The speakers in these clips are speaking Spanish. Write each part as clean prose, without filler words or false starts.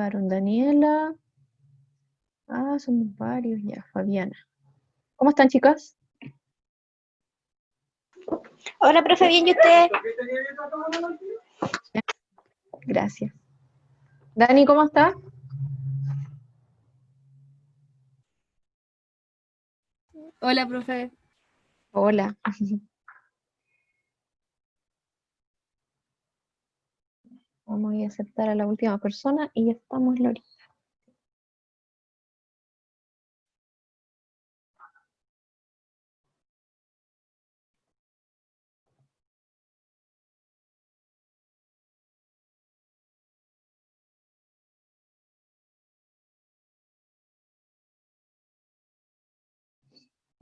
llegaron. Daniela. Ah, somos varios ya. Fabiana. ¿Cómo están, chicas? Hola, profe, bien, ¿y usted? Gracias. Dani, ¿cómo estás? Hola, profe. Hola. Vamos a aceptar a la última persona y ya estamos, Lori.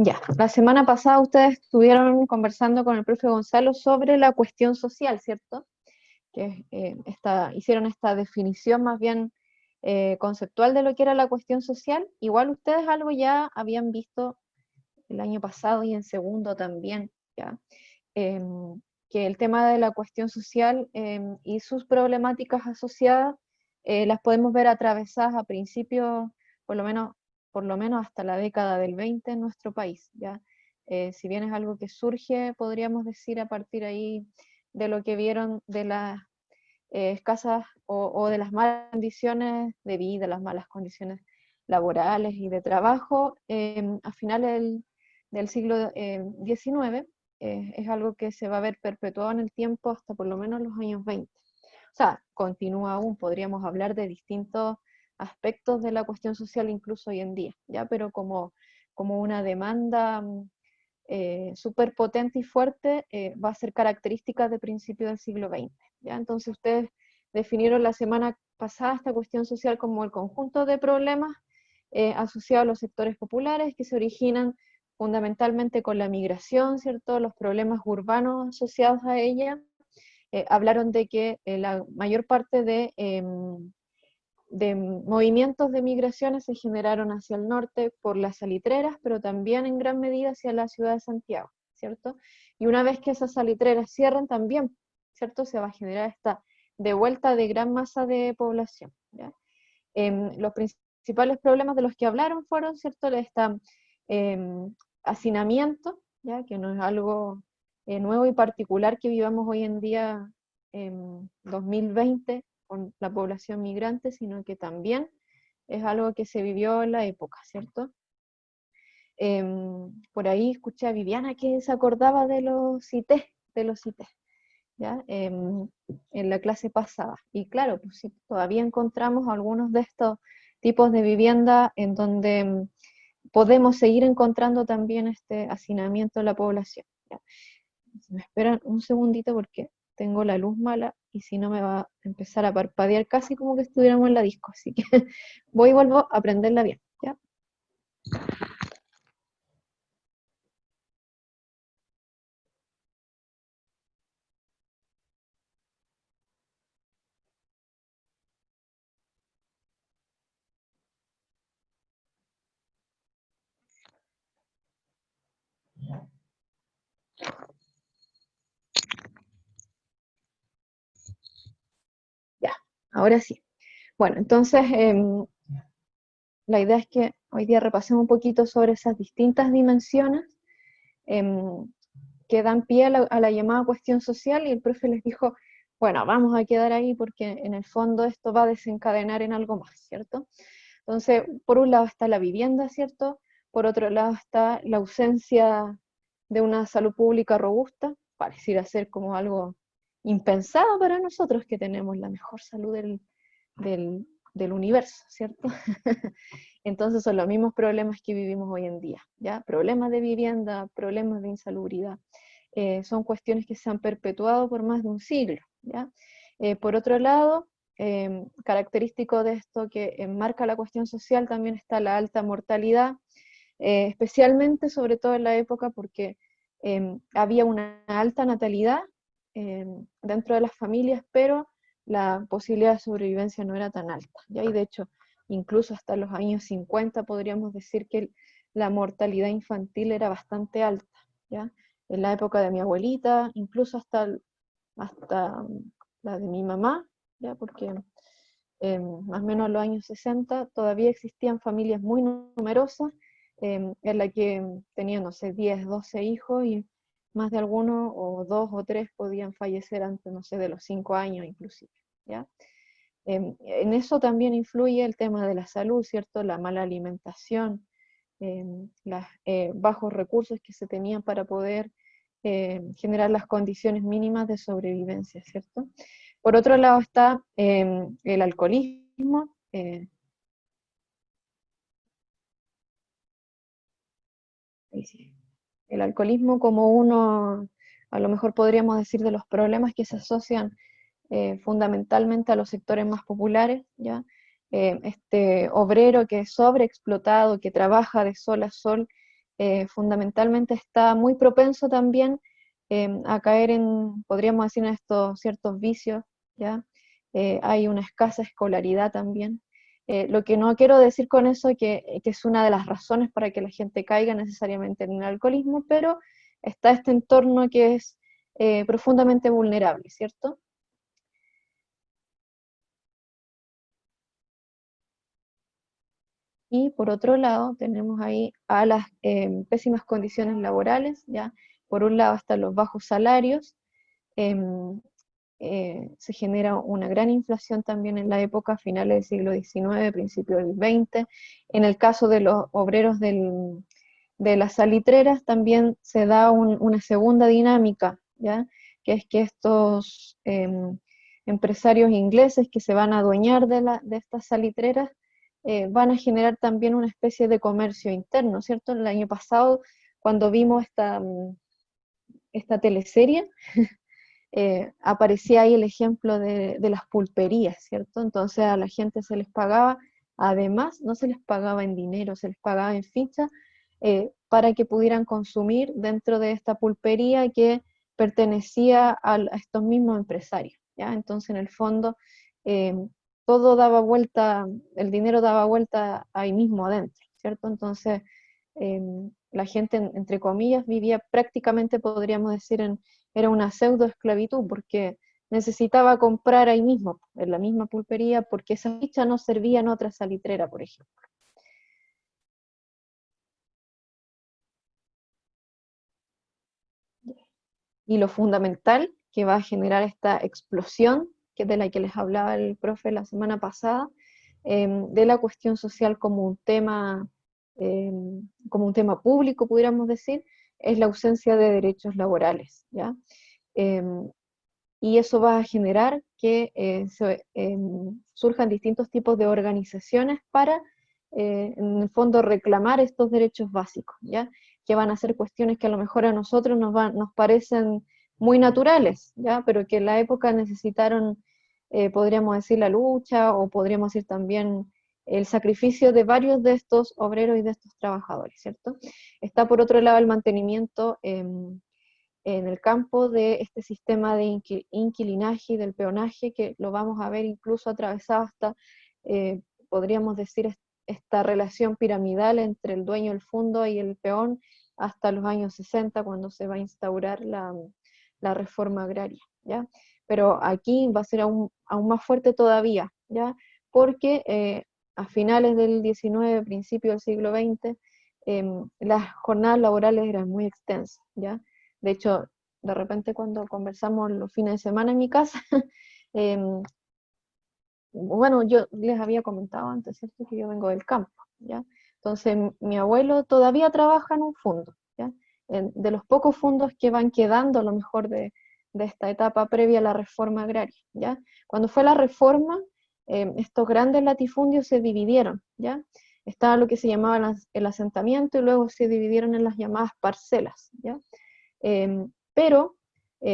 Ya, la semana pasada ustedes estuvieron conversando con el profe Gonzalo sobre la cuestión social, ¿cierto? Que hicieron esta definición más bien conceptual de lo que era la cuestión social. Igual ustedes algo ya habían visto el año pasado y en segundo también, ¿ya? Que el tema de la cuestión social y sus problemáticas asociadas las podemos ver atravesadas a principios, por lo menos, por lo menos hasta la década del 20 en nuestro país, ¿ya? Si bien es algo que surge, podríamos decir a partir ahí de lo que vieron de las escasas o de las malas condiciones de vida, las malas condiciones laborales y de trabajo a finales del siglo XIX, es algo que se va a ver perpetuado en el tiempo hasta por lo menos los años 20. O sea, continúa aún, podríamos hablar de distintos aspectos de la cuestión social incluso hoy en día, ¿ya? Pero como una demanda súper potente y fuerte va a ser característica de principios del siglo XX, ¿ya? Entonces ustedes definieron la semana pasada esta cuestión social como el conjunto de problemas asociados a los sectores populares que se originan fundamentalmente con la migración, ¿cierto? Los problemas urbanos asociados a ella. Hablaron de que la mayor parte de movimientos de migraciones se generaron hacia el norte por las salitreras, pero también en gran medida hacia la ciudad de Santiago, ¿cierto? Y una vez que esas salitreras cierren también, ¿cierto? Se va a generar esta devuelta de gran masa de población, ¿ya? Los principales problemas de los que hablaron fueron, ¿cierto? Este hacinamiento, ¿ya? Que no es algo nuevo y particular que vivamos hoy en día en 2020 con la población migrante, sino que también es algo que se vivió en la época, ¿cierto? Por ahí escuché a Viviana que se acordaba de los CITES, ¿ya? En la clase pasada. Y claro, pues sí, todavía encontramos algunos de estos tipos de vivienda en donde podemos seguir encontrando también este hacinamiento de la población, ¿ya? Me esperan un segundito porque tengo la luz mala y si no me va a empezar a parpadear casi como que estuviéramos en la disco, así que voy y vuelvo a prenderla bien, ¿ya? Ya, ahora sí. Bueno, entonces la idea es que hoy día repasemos un poquito sobre esas distintas dimensiones que dan pie a la llamada cuestión social y el profe les dijo, bueno, vamos a quedar ahí porque en el fondo esto va a desencadenar en algo más, ¿cierto? Entonces, por un lado está la vivienda, ¿cierto? Por otro lado está la ausencia de una salud pública robusta, pareciera ser como algo impensado para nosotros que tenemos la mejor salud del universo, ¿cierto? Entonces son los mismos problemas que vivimos hoy en día, ¿ya? Problemas de vivienda, problemas de insalubridad, son cuestiones que se han perpetuado por más de un siglo, ¿ya? Por otro lado, característico de esto que enmarca la cuestión social también está la alta mortalidad, especialmente sobre todo en la época porque había una alta natalidad dentro de las familias, pero la posibilidad de sobrevivencia no era tan alta, ¿ya? Y de hecho, incluso hasta los años 50 podríamos decir que la mortalidad infantil era bastante alta, ¿ya? En la época de mi abuelita, incluso hasta la de mi mamá, ¿ya? Porque más o menos en los años 60, todavía existían familias muy numerosas, en la que tenían, no sé, 10, 12 hijos, y más de alguno, o dos o tres, podían fallecer antes, no sé, de los 5 años inclusive, ¿ya? En eso también influye el tema de la salud, ¿cierto? La mala alimentación, los bajos recursos que se tenían para poder generar las condiciones mínimas de sobrevivencia, ¿cierto? Por otro lado está el alcoholismo. El alcoholismo como uno, a lo mejor podríamos decir, de los problemas que se asocian fundamentalmente a los sectores más populares, ¿ya? Este obrero que es sobreexplotado, que trabaja de sol a sol, fundamentalmente está muy propenso también a caer en, podríamos decir, en estos ciertos vicios, ¿ya? Hay una escasa escolaridad también. Lo que no quiero decir con eso que es una de las razones para que la gente caiga necesariamente en el alcoholismo, pero está este entorno que es profundamente vulnerable, ¿cierto? Y por otro lado, tenemos ahí a las pésimas condiciones laborales, ¿ya? Por un lado están los bajos salarios, em, se genera una gran inflación también en la época, finales del siglo XIX, principios del XX. En el caso de los obreros de las salitreras también se da una segunda dinámica, ¿ya? Que es que estos empresarios ingleses que se van a adueñar de estas salitreras van a generar también una especie de comercio interno, ¿cierto? El año pasado, cuando vimos esta teleserie, aparecía ahí el ejemplo de las pulperías, ¿cierto? Entonces a la gente se les pagaba, además no se les pagaba en dinero, se les pagaba en ficha, para que pudieran consumir dentro de esta pulpería que pertenecía a estos mismos empresarios, ¿ya? Entonces en el fondo eh, todo daba vuelta, el dinero daba vuelta ahí mismo adentro, ¿cierto? Entonces la gente, entre comillas, vivía prácticamente, podríamos decir, era una pseudo esclavitud, porque necesitaba comprar ahí mismo, en la misma pulpería, porque esa ficha no servía en otra salitrera, por ejemplo. Y lo fundamental que va a generar esta explosión, que es de la que les hablaba el profe la semana pasada, de la cuestión social eh, como un tema público, pudiéramos decir, es la ausencia de derechos laborales, ¿ya? Y eso va a generar que surjan distintos tipos de organizaciones para, en el fondo, reclamar estos derechos básicos, ¿ya? Que van a ser cuestiones que a lo mejor a nosotros nos parecen muy naturales, ¿ya? Pero que en la época necesitaron, podríamos decir, la lucha, o podríamos decir también el sacrificio de varios de estos obreros y de estos trabajadores, ¿cierto? Está por otro lado el mantenimiento en el campo de este sistema de inquilinaje y del peonaje, que lo vamos a ver incluso atravesado hasta, podríamos decir, esta relación piramidal entre el dueño del fondo y el peón, hasta los años 60, cuando se va a instaurar la reforma agraria, ¿ya? Pero aquí va a ser aún más fuerte todavía, ¿ya? Porque a finales del XIX, principio del siglo XX, las jornadas laborales eran muy extensas, ¿ya? De hecho, de repente cuando conversamos los fines de semana en mi casa, bueno, yo les había comentado antes, ¿cierto? Que yo vengo del campo, ¿ya? Entonces, mi abuelo todavía trabaja en un fondo, ¿ya? De los pocos fondos que van quedando, a lo mejor de esta etapa previa a la reforma agraria, ¿ya? Cuando fue la reforma, estos grandes latifundios se dividieron, ¿ya? Estaba lo que se llamaba el asentamiento, y luego se dividieron en las llamadas parcelas, ¿ya? Pero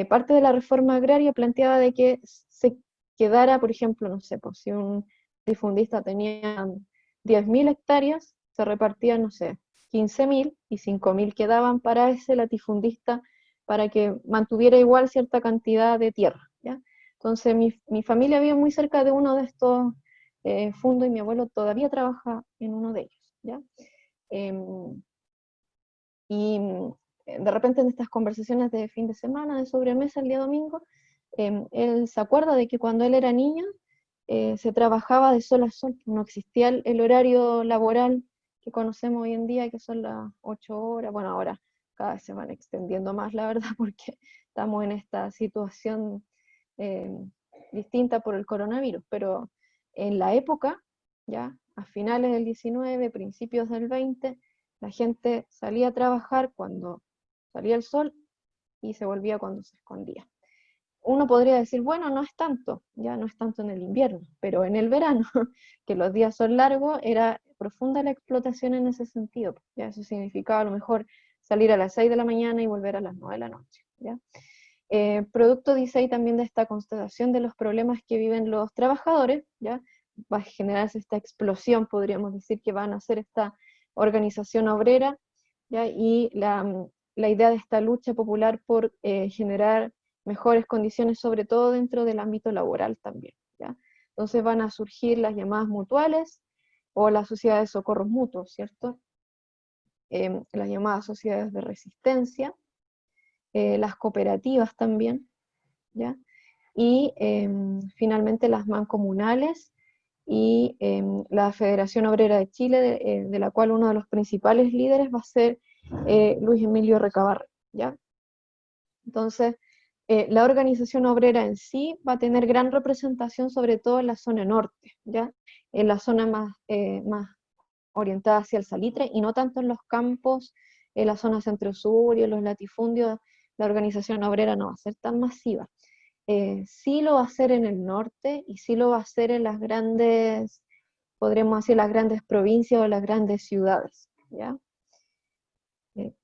parte de la reforma agraria planteaba de que se quedara, por ejemplo, no sé, pues si un difundista tenía 10.000 hectáreas, se repartían, no sé, 15.000, y 5.000 quedaban para ese latifundista, para que mantuviera igual cierta cantidad de tierra, ¿ya? Entonces mi familia vive muy cerca de uno de estos fundos, y mi abuelo todavía trabaja en uno de ellos, ¿ya? Y de repente en estas conversaciones de fin de semana, de sobremesa, el día domingo, él se acuerda de que cuando él era niño, se trabajaba de sol a sol, no existía el horario laboral que conocemos hoy en día, que son las 8 horas. Bueno, ahora cada vez se van extendiendo más, la verdad, porque estamos en esta situación distinta por el coronavirus, pero en la época, ya a finales del 19, principios del 20, la gente salía a trabajar cuando salía el sol y se volvía cuando se escondía. Uno podría decir, bueno, no es tanto, ya no es tanto en el invierno, pero en el verano, que los días son largos, era profunda la explotación en ese sentido. Ya eso significaba a lo mejor salir a las 6 de la mañana y volver a las 9 de la noche. ¿Ya? Producto, dice ahí también, de esta constatación de los problemas que viven los trabajadores, ¿ya? Va a generarse esta explosión, podríamos decir, que van a hacer esta organización obrera, ¿ya? Y la idea de esta lucha popular por generar mejores condiciones, sobre todo dentro del ámbito laboral también, ¿ya? Entonces van a surgir las llamadas mutuales o las sociedades de socorros mutuos, ¿cierto? Las llamadas sociedades de resistencia, las cooperativas también, ¿ya? Y finalmente las mancomunales y la Federación Obrera de Chile, de la cual uno de los principales líderes va a ser Luis Emilio Recabarren, ¿ya? Entonces, la organización obrera en sí va a tener gran representación, sobre todo en la zona norte, ¿ya? En la zona más orientada hacia el salitre, y no tanto en los campos, en la zona centro-sur y en los latifundios. La organización obrera no va a ser tan masiva. Sí lo va a hacer en el norte, y sí lo va a hacer en las grandes, podríamos decir, las grandes provincias o las grandes ciudades, ¿ya?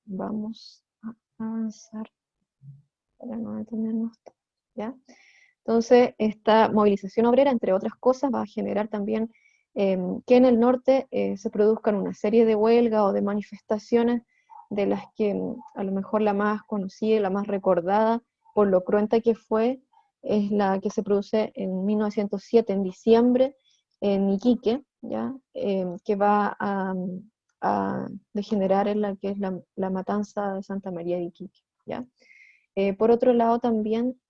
Vamos a avanzar para no detenernos, ¿ya? Entonces, esta movilización obrera, entre otras cosas, va a generar también que en el norte se produzcan una serie de huelgas o de manifestaciones, de las que a lo mejor la más conocida y la más recordada, por lo cruenta que fue, es la que se produce en 1907, en diciembre, en Iquique, ¿ya? Que va a degenerar en la que es la matanza de Santa María de Iquique, ¿ya? Por otro lado, también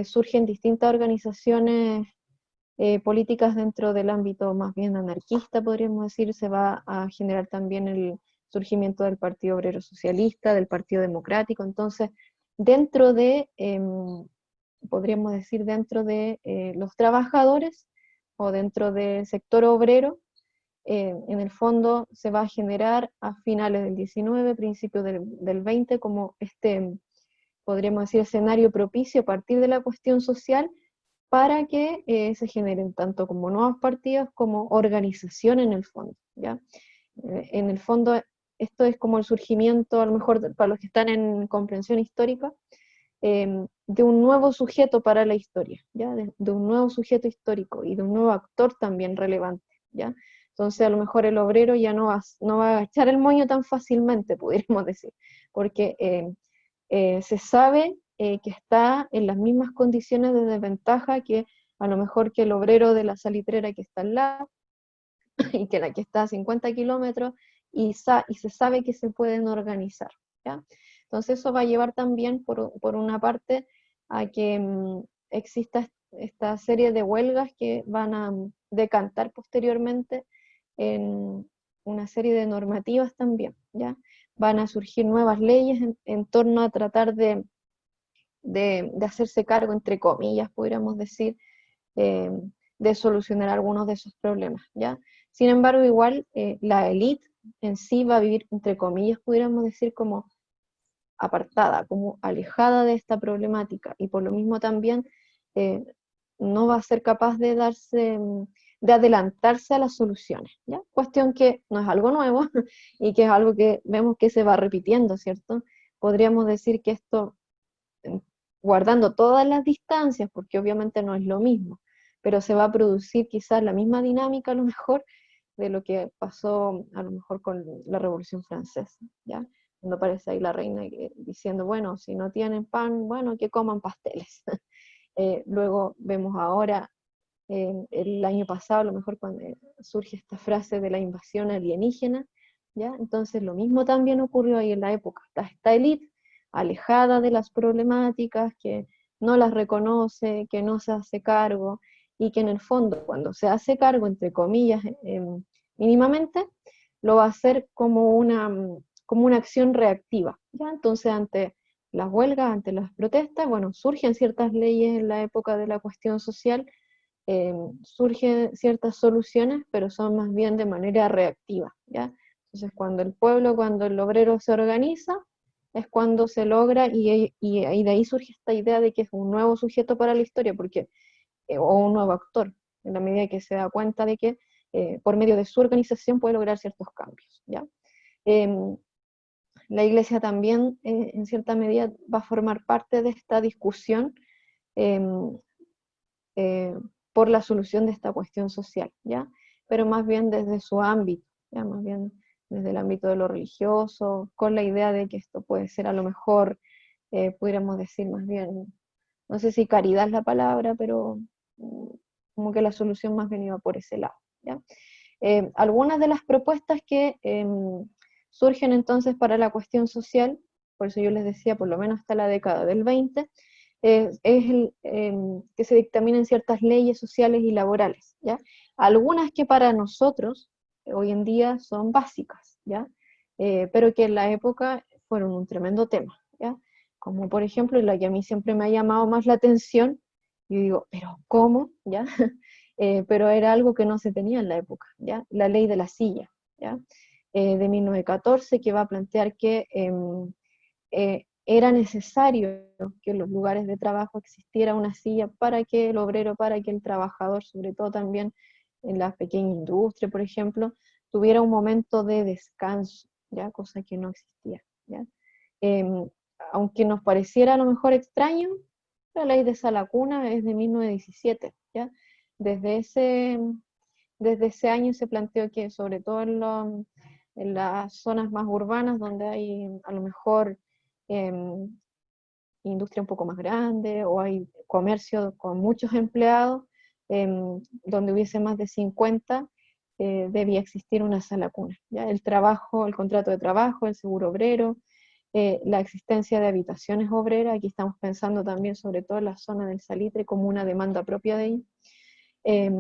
surgen distintas organizaciones políticas dentro del ámbito más bien anarquista, podríamos decir. Se va a generar también el surgimiento del Partido Obrero Socialista, del Partido Democrático. Entonces, dentro de, podríamos decir, dentro de los trabajadores o dentro del sector obrero, en el fondo se va a generar a finales del 19, principios del 20, como podríamos decir, escenario propicio a partir de la cuestión social, para que se generen tanto como nuevos partidos como organización en el fondo, ¿ya? En el fondo, esto es como el surgimiento, a lo mejor para los que están en comprensión histórica, de un nuevo sujeto para la historia, ¿ya? De un nuevo sujeto histórico y de un nuevo actor también relevante, ¿ya? Entonces, a lo mejor el obrero ya no va a agachar el moño tan fácilmente, pudiéramos decir, porque se sabe que está en las mismas condiciones de desventaja que a lo mejor que el obrero de la salitrera que está al lado, y que la que está a 50 kilómetros, y se sabe que se pueden organizar, ¿ya? Entonces eso va a llevar también, por una parte, a que exista esta serie de huelgas que van a decantar posteriormente en una serie de normativas también, ¿ya? Van a surgir nuevas leyes en torno a tratar de hacerse cargo, entre comillas, podríamos decir, eh, de solucionar algunos de esos problemas, ¿ya? Sin embargo, igual la élite en sí va a vivir, entre comillas, pudiéramos decir, como apartada, como alejada de esta problemática, y por lo mismo también eh, no va a ser capaz de de adelantarse a las soluciones, ¿ya? Cuestión que no es algo nuevo y que es algo que vemos que se va repitiendo, ¿cierto? Podríamos decir que esto, guardando todas las distancias, porque obviamente no es lo mismo, pero se va a producir quizás la misma dinámica a lo mejor de lo que pasó a lo mejor con la Revolución Francesa, ¿ya? Cuando aparece ahí la reina diciendo, bueno, si no tienen pan, bueno, que coman pasteles. Luego vemos ahora, el año pasado, a lo mejor cuando surge esta frase de la invasión alienígena, ¿ya? Entonces lo mismo también ocurrió ahí en la época. Esta élite alejada de las problemáticas, que no las reconoce, que no se hace cargo, y que en el fondo, cuando se hace cargo, entre comillas, mínimamente, lo va a hacer como una acción reactiva, ¿ya? Entonces, ante las huelgas, ante las protestas, bueno, surgen ciertas leyes en la época de la cuestión social, surgen ciertas soluciones, pero son más bien de manera reactiva, ¿ya? Entonces, cuando el pueblo, cuando el obrero se organiza, es cuando se logra, y de ahí surge esta idea de que es un nuevo sujeto para la historia, porque, o un nuevo actor, en la medida que se da cuenta de que por medio de su organización puede lograr ciertos cambios, ¿ya? Em, la Iglesia también, en cierta medida, va a formar parte de esta discusión em, eh, por la solución de esta cuestión social, ¿ya? Pero más bien desde su ámbito, ¿ya? Más bien desde el ámbito de lo religioso, con la idea de que esto puede ser a lo mejor, pudiéramos decir más bien, no sé si caridad es la palabra, pero como que la solución más bien iba por ese lado, ¿ya? Algunas de las propuestas que surgen entonces para la cuestión social, por eso yo les decía por lo menos hasta la década del 20, que se dictaminen ciertas leyes sociales y laborales, ¿ya? Algunas que para nosotros hoy en día son básicas, ¿ya? Pero que en la época fueron un tremendo tema, ¿ya? Como por ejemplo, la que a mí siempre me ha llamado más la atención, yo digo, ¿pero cómo? ¿Ya? Pero era algo que no se tenía en la época, ¿ya? La ley de la silla, ¿ya? De 1914, que va a plantear que era necesario que en los lugares de trabajo existiera una silla para que el obrero, para que el trabajador, sobre todo también en la pequeña industria, por ejemplo, tuviera un momento de descanso, ¿ya? Cosa que no existía, ¿ya? Em, Aunque nos pareciera a lo mejor extraño, la ley de Sala Cuna es de 1917, ¿ya? Desde ese, desde ese año se planteó que sobre todo en las zonas más urbanas donde hay a lo mejor industria un poco más grande o hay comercio con muchos empleados, donde hubiese más de 50, debía existir una sala cuna, ¿ya? El trabajo, el contrato de trabajo, el seguro obrero, la existencia de habitaciones obreras, aquí estamos pensando también sobre todo en la zona del Salitre como una demanda propia de ellos, eh,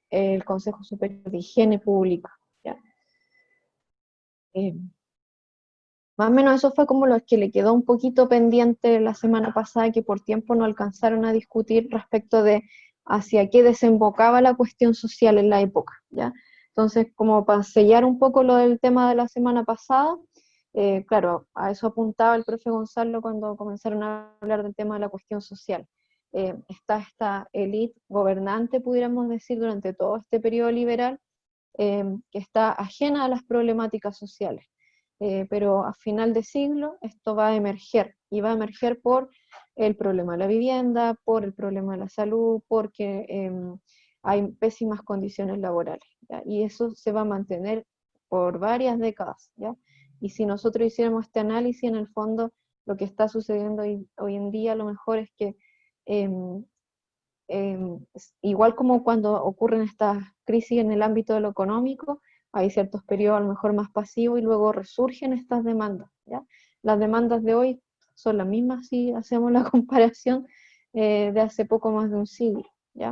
el Consejo Superior de Higiene Pública, ¿ya? Eh, Más o menos eso fue como lo que le quedó un poquito pendiente la semana pasada, que por tiempo no alcanzaron a discutir respecto de hacia qué desembocaba la cuestión social en la época, ¿ya? Entonces, como para sellar un poco lo del tema de la semana pasada, claro, a eso apuntaba el profe Gonzalo cuando comenzaron a hablar del tema de la cuestión social. Está esta élite gobernante, pudiéramos decir, durante todo este periodo liberal, que está ajena a las problemáticas sociales. Pero a final de siglo esto va a emerger, y va a emerger por el problema de la vivienda, por el problema de la salud, porque hay pésimas condiciones laborales, ¿ya? Y eso se va a mantener por varias décadas, ¿ya? Y si nosotros hiciéramos este análisis, en el fondo lo que está sucediendo hoy en día a lo mejor es que igual como cuando ocurren estas crisis en el ámbito de lo económico, hay ciertos periodos a lo mejor más pasivos y luego resurgen estas demandas, ¿ya? Las demandas de hoy son las mismas si hacemos la comparación de hace poco más de un siglo, ¿ya?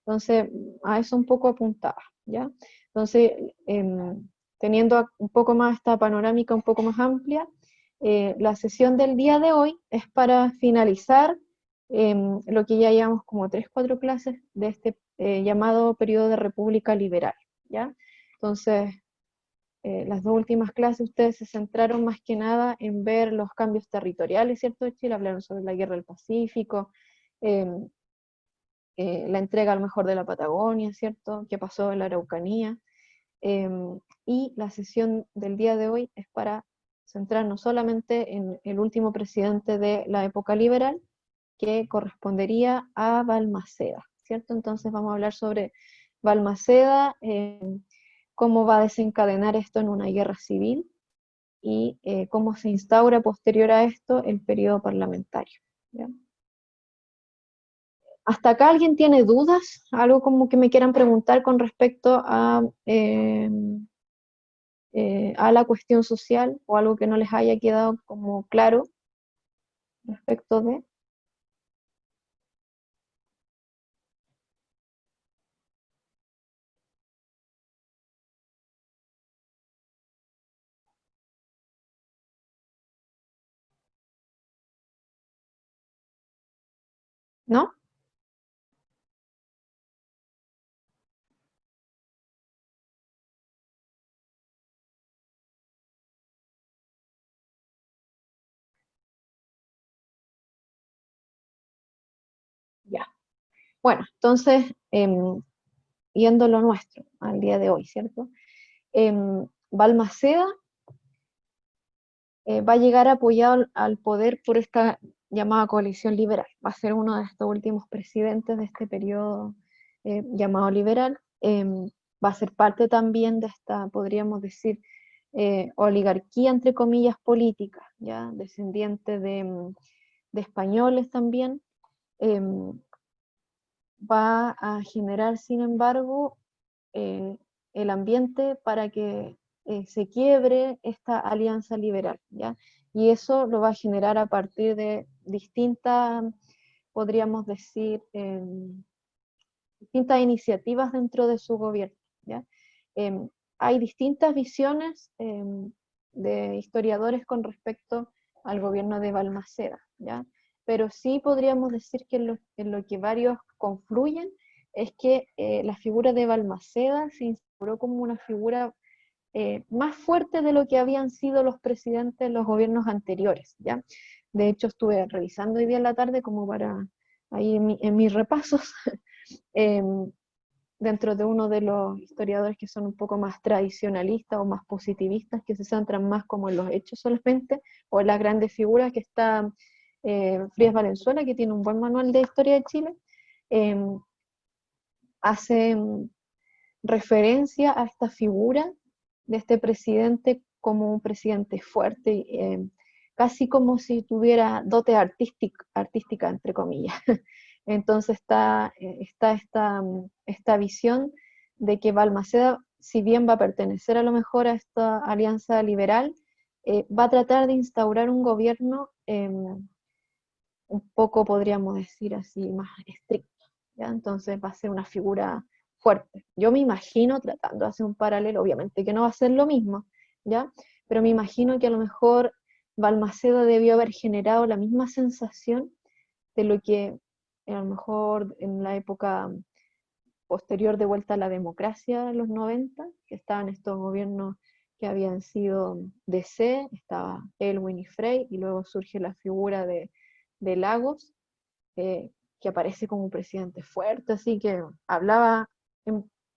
Entonces, a eso un poco apuntaba, ¿ya? Entonces, teniendo un poco más esta panorámica un poco más amplia, la sesión del día de hoy es para finalizar lo que ya llevamos como 3, 4 clases de este llamado periodo de República Liberal, ¿ya? Entonces, las 2 últimas clases ustedes se centraron más que nada en ver los cambios territoriales, ¿cierto? De Chile, hablaron sobre la Guerra del Pacífico, eh, la entrega a lo mejor de la Patagonia, ¿cierto? ¿Qué pasó en la Araucanía? Eh, y la sesión del día de hoy es para centrarnos solamente en el último presidente de la época liberal, que correspondería a Balmaceda, ¿cierto? Entonces vamos a hablar sobre Balmaceda, cómo va a desencadenar esto en una guerra civil y cómo se instaura posterior a esto el periodo parlamentario, ¿ya? ¿Hasta acá alguien tiene dudas? ¿Algo como que me quieran preguntar con respecto a la cuestión social o algo que no les haya quedado como claro respecto de? ¿no? Ya. Bueno, entonces, yendo a lo nuestro, al día de hoy, ¿cierto? Balmaceda va a llegar apoyado al poder por esta llamada coalición liberal. Va a ser uno de estos últimos presidentes de este periodo llamado liberal. Va a ser parte también de esta, podríamos decir, oligarquía, entre comillas, política, ¿ya? Descendiente de españoles también. Va a generar, sin embargo, eh, el ambiente para que se quiebre esta alianza liberal, ¿ya? Y eso lo va a generar a partir de distintas, podríamos decir, distintas iniciativas dentro de su gobierno, ¿ya? Hay distintas visiones de historiadores con respecto al gobierno de Balmaceda, ¿ya? Pero sí podríamos decir que en lo que varios confluyen es que la figura de Balmaceda se instauró como una figura más fuerte de lo que habían sido los presidentes de los gobiernos anteriores, ¿ya? De hecho, estuve revisando hoy día en la tarde como para ahí en mis repasos, dentro de uno de los historiadores que son un poco más tradicionalistas o más positivistas, que se centran más como en los hechos solamente, o en las grandes figuras, que está Frías Valenzuela, que tiene un buen manual de historia de Chile, eh, hace referencia a esta figura de este presidente como un presidente fuerte, casi como si tuviera dote artística, entre comillas. Entonces está esta visión de que Balmaceda, si bien va a pertenecer a lo mejor a esta alianza liberal, va a tratar de instaurar un gobierno un poco, podríamos decir así, más estricto, ¿ya? Entonces va a ser una figura fuerte. Yo me imagino, tratando de hacer un paralelo, obviamente que no va a ser lo mismo, ¿ya? Pero me imagino que a lo mejor Balmaceda debió haber generado la misma sensación de lo que a lo mejor en la época posterior de vuelta a la democracia en los 90, que estaban estos gobiernos que habían sido DC, estaba Elwin y Frey, y luego surge la figura de Lagos, que aparece como un presidente fuerte, así que hablaba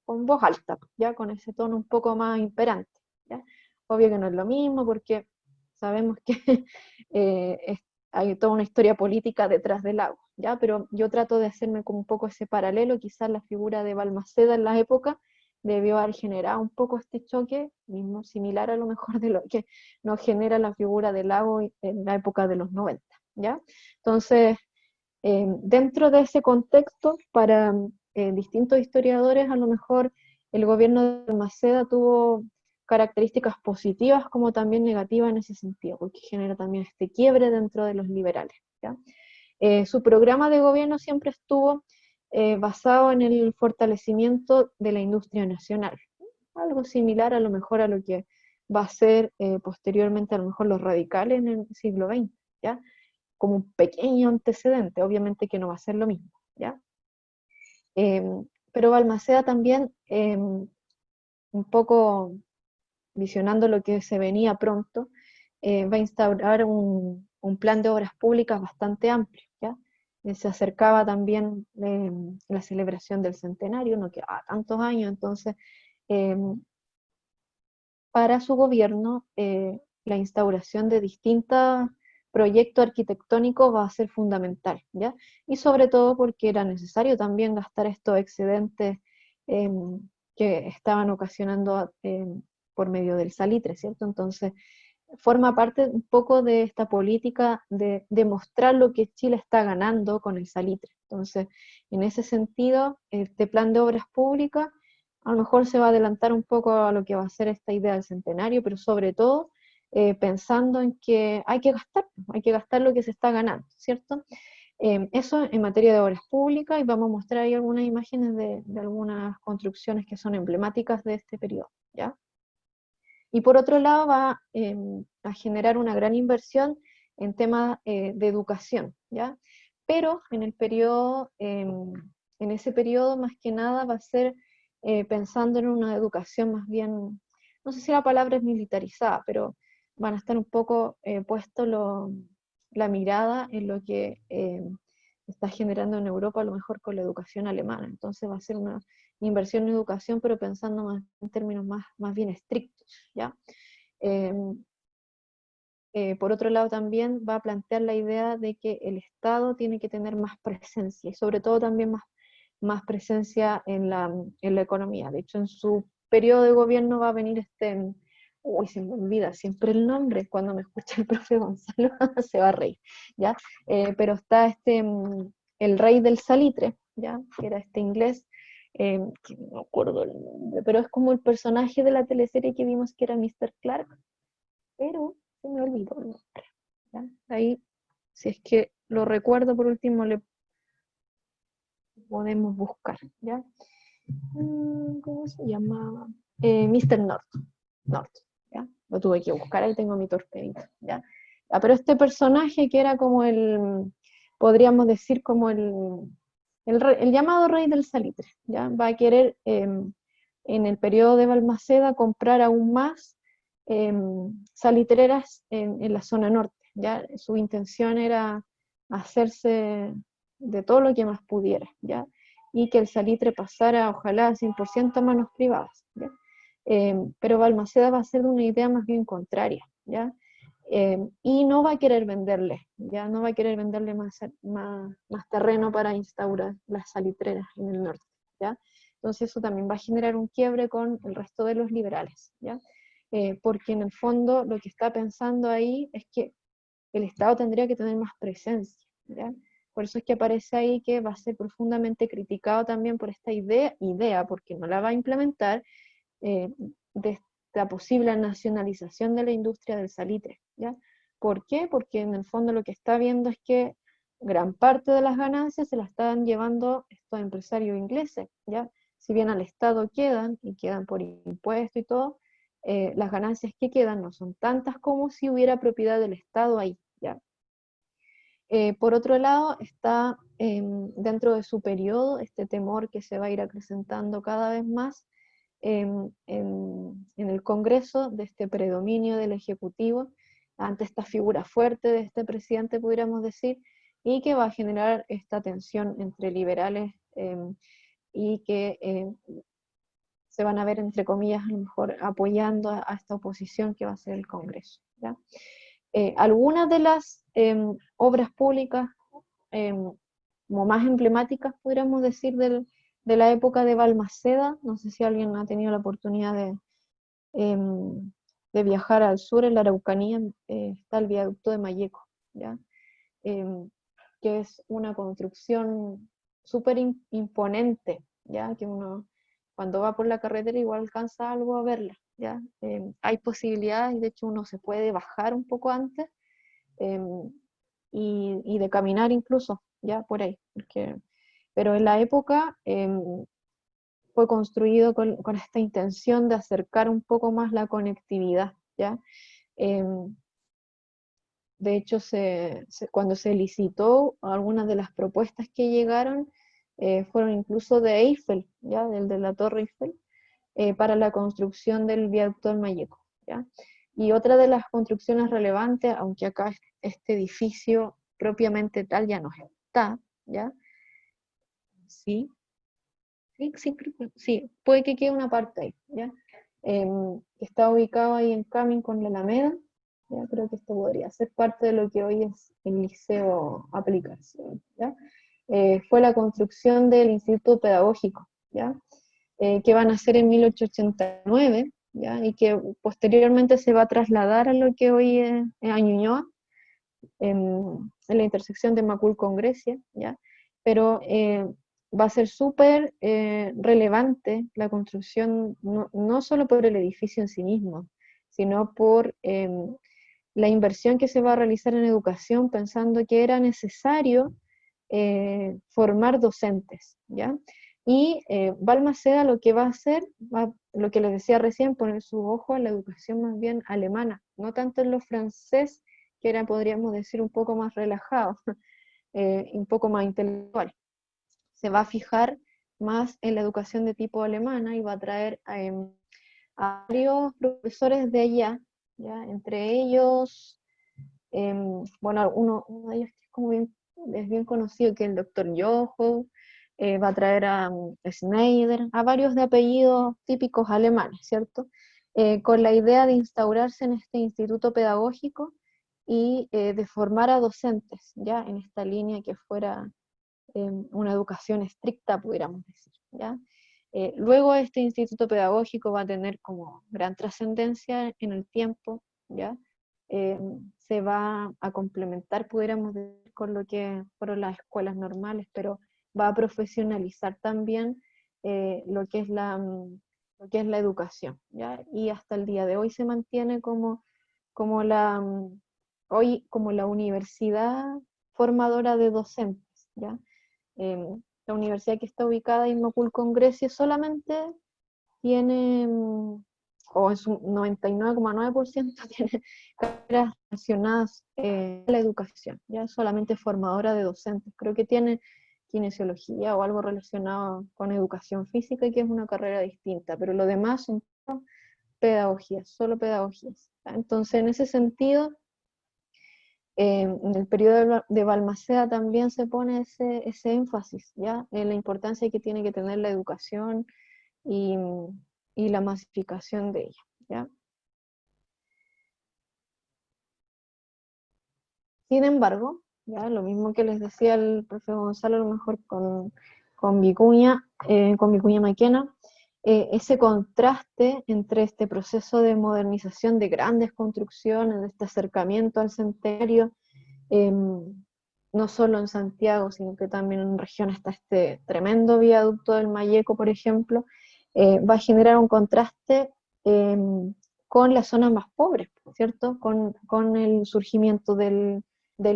con voz alta, ya con ese tono un poco más imperante, ¿ya? Obvio que no es lo mismo porque sabemos que hay toda una historia política detrás del Lagos, ¿ya? Pero yo trato de hacerme como un poco ese paralelo, quizás la figura de Balmaceda en la época debió haber generado un poco este choque, mismo similar a lo mejor de lo que nos genera la figura de Lagos en la época de los 90, ¿ya? Entonces, dentro de ese contexto, para distintos historiadores, a lo mejor el gobierno de Balmaceda tuvo características positivas como también negativas en ese sentido, porque genera también este quiebre dentro de los liberales, ¿ya? Su programa de gobierno siempre estuvo basado en el fortalecimiento de la industria nacional, algo similar a lo mejor a lo que va a ser posteriormente a lo mejor los radicales en el siglo XX, ¿ya? Como un pequeño antecedente, obviamente que no va a ser lo mismo, ¿ya? Pero Balmaceda también, un poco visionando lo que se venía pronto, va a instaurar un plan de obras públicas bastante amplio, ¿ya? Se acercaba también la celebración del centenario, no quedaba tantos años, entonces eh, para su gobierno la instauración de distintos proyectos arquitectónicos va a ser fundamental, ¿ya? Y sobre todo porque era necesario también gastar estos excedentes eh, que estaban ocasionando por medio del salitre, ¿cierto? Entonces, forma parte un poco de esta política de demostrar lo que Chile está ganando con el salitre. Entonces, en ese sentido, este plan de obras públicas a lo mejor se va a adelantar un poco a lo que va a ser esta idea del centenario, pero sobre todo pensando en que hay que gastar lo que se está ganando, ¿cierto? Eso en materia de obras públicas, y vamos a mostrar ahí algunas imágenes de algunas construcciones que son emblemáticas de este periodo, ¿ya? Y por otro lado va a generar una gran inversión en temas de educación, ¿ya? pero en el periodo, en ese periodo más que nada va a ser pensando en una educación más bien, no sé si la palabra es militarizada, pero van a estar un poco puesto la mirada en lo que está generando en Europa, a lo mejor con la educación alemana. Entonces va a ser una inversión en educación, pero pensando más en términos más bien estrictos, ¿ya? Por otro lado, también va a plantear la idea de que el Estado tiene que tener más presencia, y sobre todo también más presencia en la economía. De hecho, en su periodo de gobierno va a venir uy, se me olvida siempre el nombre, cuando me escucha el profe Gonzalo se va a reír, ¿ya? Pero está el rey del salitre, ¿ya? Que era este inglés, que no me acuerdo el nombre, pero es como el personaje de la teleserie que vimos que era Mr. Clark, pero se me olvidó el nombre, ¿ya? Ahí, si es que lo recuerdo, por último le podemos buscar, ¿ya? ¿Cómo se llamaba? Mr. North, ¿ya? Lo tuve que buscar, ahí tengo mi torpedito, ¿ya? Pero este personaje que era como podríamos decir como el llamado rey del salitre, ¿ya? Va a querer en el periodo de Balmaceda comprar aún más salitreras en la zona norte, ¿ya? Su intención era hacerse de todo lo que más pudiera, ¿ya? Y que el salitre pasara, ojalá, al 100% a manos privadas, ¿ya? Pero Balmaceda va a ser de una idea más bien contraria, ¿ya? Y no va a querer venderle, ya no va a querer venderle más terreno para instaurar las salitreras en el norte, ¿ya? Entonces eso también va a generar un quiebre con el resto de los liberales, ¿ya? Porque en el fondo lo que está pensando ahí es que el Estado tendría que tener más presencia, ¿ya? Por eso es que aparece ahí que va a ser profundamente criticado también por esta idea porque no la va a implementar, de esta posible nacionalización de la industria del salitre, ¿ya? ¿Por qué? Porque en el fondo lo que está viendo es que gran parte de las ganancias se las están llevando estos empresarios ingleses, ¿ya? Si bien al Estado quedan, y quedan por impuesto y todo, las ganancias que quedan no son tantas como si hubiera propiedad del Estado ahí, ¿ya? Por otro lado, está dentro de su periodo este temor que se va a ir acrecentando cada vez más en el Congreso, de este predominio del Ejecutivo ante esta figura fuerte de este presidente, pudiéramos decir, y que va a generar esta tensión entre liberales y que se van a ver, entre comillas, a lo mejor apoyando a esta oposición que va a ser el Congreso, ¿ya? Algunas de las obras públicas como más emblemáticas, podríamos decir, de la época de Balmaceda, no sé si alguien ha tenido la oportunidad de viajar al sur, en la Araucanía, está el viaducto de Mayeco, ¿ya? Que es una construcción súper imponente, ¿ya? Que uno cuando va por la carretera igual alcanza algo a verla, ¿ya? Hay posibilidades, de hecho uno se puede bajar un poco antes y de caminar incluso, ya por ahí, pero en la época fue construido con esta intención de acercar un poco más la conectividad, ¿ya? De hecho, cuando se licitó, algunas de las propuestas que llegaron fueron incluso de Eiffel, ¿ya? De la Torre Eiffel, para la construcción del viaducto del Mayeco, ¿ya? Y otra de las construcciones relevantes, aunque acá este edificio propiamente tal ya no está, ¿ya? Sí, sí, sí, puede que quede una parte ahí, ¿ya? Está ubicado ahí en Camin con la Alameda, ya creo que esto podría ser parte de lo que hoy es el Liceo Aplicación, ¿ya? Fue la construcción del Instituto Pedagógico, ¿ya? Que van a hacer en 1889, ¿ya? Y que posteriormente se va a trasladar a lo que hoy es a Ñuñoa, en la intersección de Macul con Grecia, ¿ya? Pero va a ser súper relevante la construcción, no solo por el edificio en sí mismo, sino por la inversión que se va a realizar en educación, pensando que era necesario formar docentes, ¿ya? Y Balmaceda lo que va a hacer, lo que les decía recién, poner su ojo en la educación más bien alemana, no tanto en lo francés, que era, podríamos decir, un poco más relajado, un poco más intelectual. Se va a fijar más en la educación de tipo alemana y va a traer a varios profesores de allá, ¿ya? Entre ellos, bueno, uno de ellos que es bien conocido, que es el doctor Joho, va a traer a Schneider, a varios de apellidos típicos alemanes, ¿cierto? Con la idea de instaurarse en este instituto pedagógico y de formar a docentes, ¿ya? En esta línea que fuera una educación estricta, pudiéramos decir, ¿ya? Luego este instituto pedagógico va a tener como gran trascendencia en el tiempo, ¿ya? Se va a complementar, pudiéramos decir, con lo que fueron las escuelas normales, pero va a profesionalizar también lo que es la educación, ¿ya? Y hasta el día de hoy se mantiene como como la universidad formadora de docentes, ¿ya? La universidad que está ubicada en Moculco, Grecia, solamente tiene, o en su 99,9% tiene carreras relacionadas a la educación, ya solamente formadora de docentes. Creo que tiene kinesiología o algo relacionado con educación física, y que es una carrera distinta, pero lo demás son pedagogías, solo pedagogías. Entonces, en ese sentido, en el periodo de Balmaceda también se pone ese énfasis, ¿ya? En la importancia que tiene que tener la educación y, y la masificación de ella, ¿ya? Sin embargo, ¿ya? Lo mismo que les decía el profe Gonzalo, a lo mejor con Vicuña Maquena, ese contraste entre este proceso de modernización de grandes construcciones, de este acercamiento al centenario, no solo en Santiago, sino que también en región está este tremendo viaducto del Mayeco, por ejemplo, va a generar un contraste con las zonas más pobres, ¿cierto? Con el surgimiento del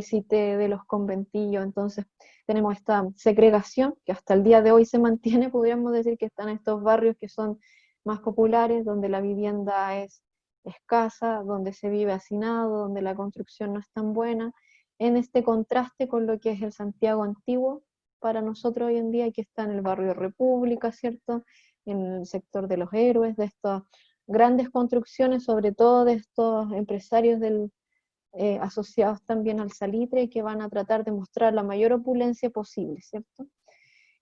CITE, de los conventillos. Entonces tenemos esta segregación que hasta el día de hoy se mantiene, podríamos decir, que están estos barrios que son más populares, donde la vivienda es escasa, donde se vive hacinado, donde la construcción no es tan buena, en este contraste con lo que es el Santiago antiguo para nosotros hoy en día, que está en el barrio República, ¿cierto? En el sector de los héroes, de estas grandes construcciones, sobre todo de estos empresarios asociados también al salitre, que van a tratar de mostrar la mayor opulencia posible, ¿cierto?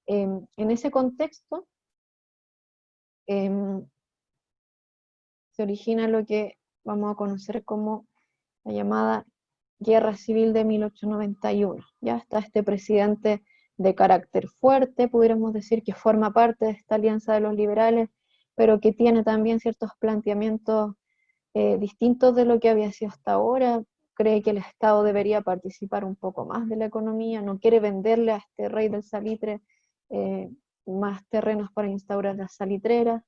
En ese contexto se origina lo que vamos a conocer como la llamada Guerra Civil de 1891. Ya está este presidente de carácter fuerte, pudiéramos decir, que forma parte de esta alianza de los liberales, pero que tiene también ciertos planteamientos distintos de lo que había sido hasta ahora. Cree que el Estado debería participar un poco más de la economía, no quiere venderle a este rey del salitre más terrenos para instaurar las salitreras.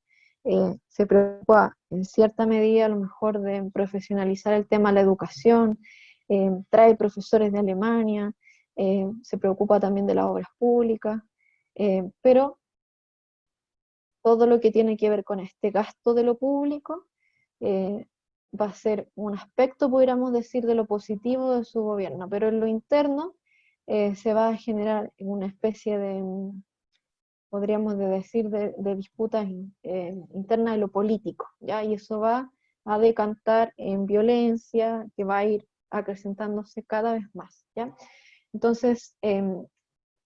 Se preocupa en cierta medida a lo mejor de profesionalizar el tema de la educación, trae profesores de Alemania, se preocupa también de las obras públicas, pero todo lo que tiene que ver con este gasto de lo público va a ser un aspecto, pudiéramos decir, de lo positivo de su gobierno, pero en lo interno se va a generar una especie de, podríamos decir, de disputas internas de lo político, ¿ya? Y eso va a decantar en violencia, que va a ir acrecentándose cada vez más, ¿ya? Entonces,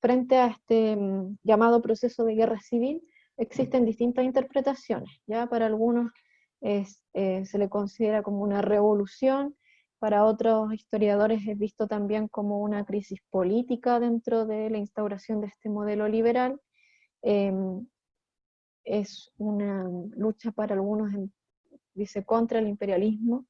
frente a este llamado proceso de guerra civil, existen distintas interpretaciones, ¿ya? Para algunos se le considera como una revolución, para otros historiadores es visto también como una crisis política dentro de la instauración de este modelo liberal. Es una lucha para algunos, dice, contra el imperialismo,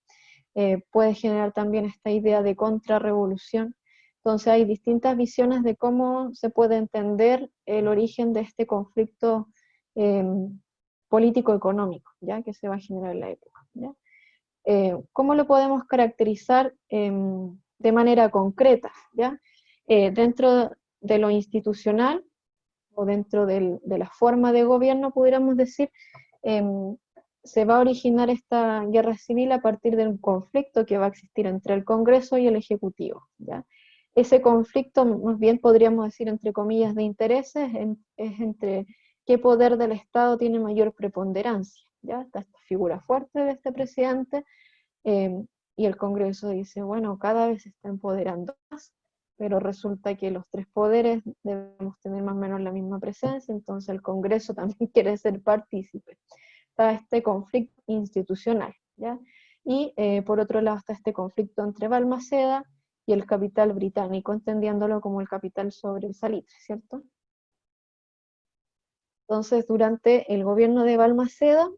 puede generar también esta idea de contrarrevolución. Entonces hay distintas visiones de cómo se puede entender el origen de este conflicto político-económico, ¿ya? Que se va a generar en la época, ¿ya? ¿Cómo lo podemos caracterizar de manera concreta, ¿ya? Dentro de lo institucional o dentro de la forma de gobierno, pudiéramos decir, se va a originar esta guerra civil a partir de un conflicto que va a existir entre el Congreso y el Ejecutivo, ¿ya? ese conflicto, más bien podríamos decir entre comillas, de intereses, es entre qué poder del Estado tiene mayor preponderancia. ¿Ya? Está esta figura fuerte de este presidente, y el Congreso dice, bueno, cada vez se está empoderando más, pero resulta que los tres poderes debemos tener más o menos la misma presencia, entonces el Congreso también quiere ser partícipe. Está este conflicto institucional, ¿ya? Y por otro lado está este conflicto entre Balmaceda y el capital británico, entendiéndolo como el capital sobre el salitre, ¿cierto? Entonces, durante el gobierno de Balmaceda,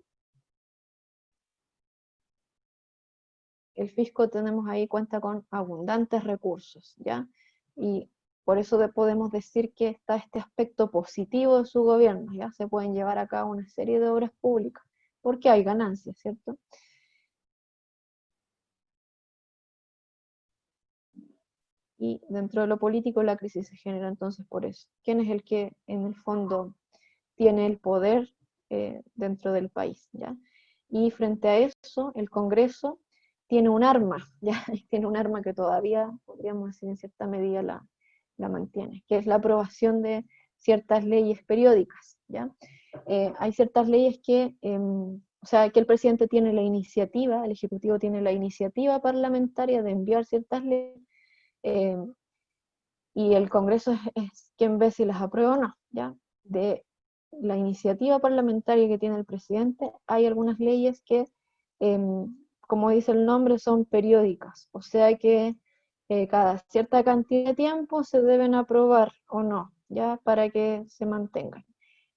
el fisco tenemos ahí cuenta con abundantes recursos, ¿ya? Y por eso podemos decir que está este aspecto positivo de su gobierno, ¿ya? Se pueden llevar a cabo una serie de obras públicas, porque hay ganancias, ¿cierto? Y dentro de lo político la crisis se genera entonces por eso. ¿Quién es el que en el fondo tiene el poder dentro del país? ¿Ya? Y frente a eso, el Congreso tiene un arma, ¿ya? Tiene un arma que todavía, podríamos decir, en cierta medida la mantiene, que es la aprobación de ciertas leyes periódicas, ¿ya? Hay ciertas leyes que, o sea, que el presidente tiene la iniciativa, el Ejecutivo tiene la iniciativa parlamentaria de enviar ciertas leyes, eh, y el Congreso es quien ve si las aprueba o no, ¿ya? De la iniciativa parlamentaria que tiene el presidente, hay algunas leyes que, como dice el nombre, son periódicas, o sea que cada cierta cantidad de tiempo se deben aprobar o no, ¿ya? Para que se mantengan.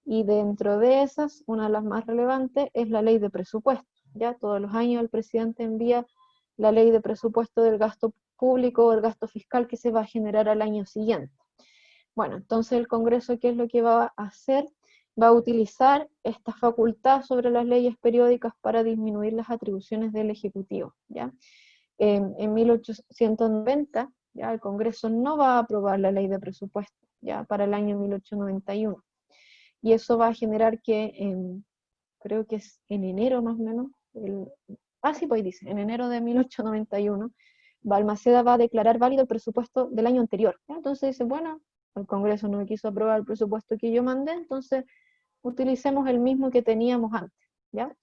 Y dentro de esas, una de las más relevantes es la ley de presupuesto, ¿ya? Todos los años el presidente envía la ley de presupuesto del gasto público o el gasto fiscal que se va a generar al año siguiente. Bueno, entonces el Congreso, ¿qué es lo que va a hacer? Va a utilizar esta facultad sobre las leyes periódicas para disminuir las atribuciones del Ejecutivo, ¿ya? En 1890, ¿ya? El Congreso no va a aprobar la ley de presupuesto, ¿ya? Para el año 1891. Y eso va a generar que, creo que es en enero más o menos, sí, pues dice, en enero de 1891, Balmaceda va a declarar válido el presupuesto del año anterior, ¿ya? Entonces dice, bueno, el Congreso no quiso aprobar el presupuesto que yo mandé, entonces utilicemos el mismo que teníamos antes, ¿ya?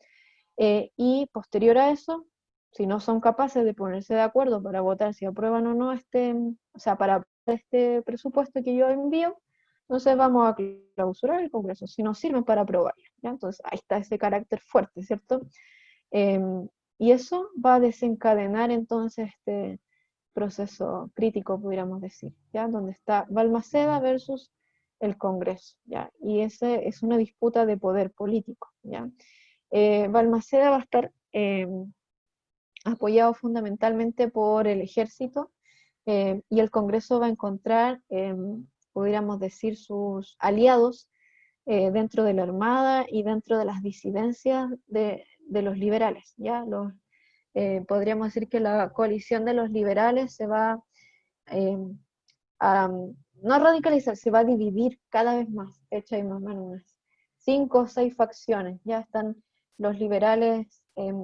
Y posterior a eso, si no son capaces de ponerse de acuerdo para votar si aprueban o no o sea, para este presupuesto que yo envío, entonces vamos a clausurar el Congreso, si no sirven para aprobarlo, ¿ya? Entonces ahí está ese carácter fuerte, ¿cierto? Y eso va a desencadenar entonces este proceso crítico, pudiéramos decir, ¿ya? Donde está Balmaceda versus el Congreso, ¿ya? Y ese es una disputa de poder político, ¿ya? Balmaceda va a estar apoyado fundamentalmente por el ejército, y el Congreso va a encontrar, pudiéramos decir, sus aliados dentro de la Armada y dentro de las disidencias de los liberales, ¿ya? Podríamos decir que la coalición de los liberales se va a, no a radicalizar, se va a dividir cada vez más. De hecho, hay más o menos unas 5 o 6 facciones. Ya están los liberales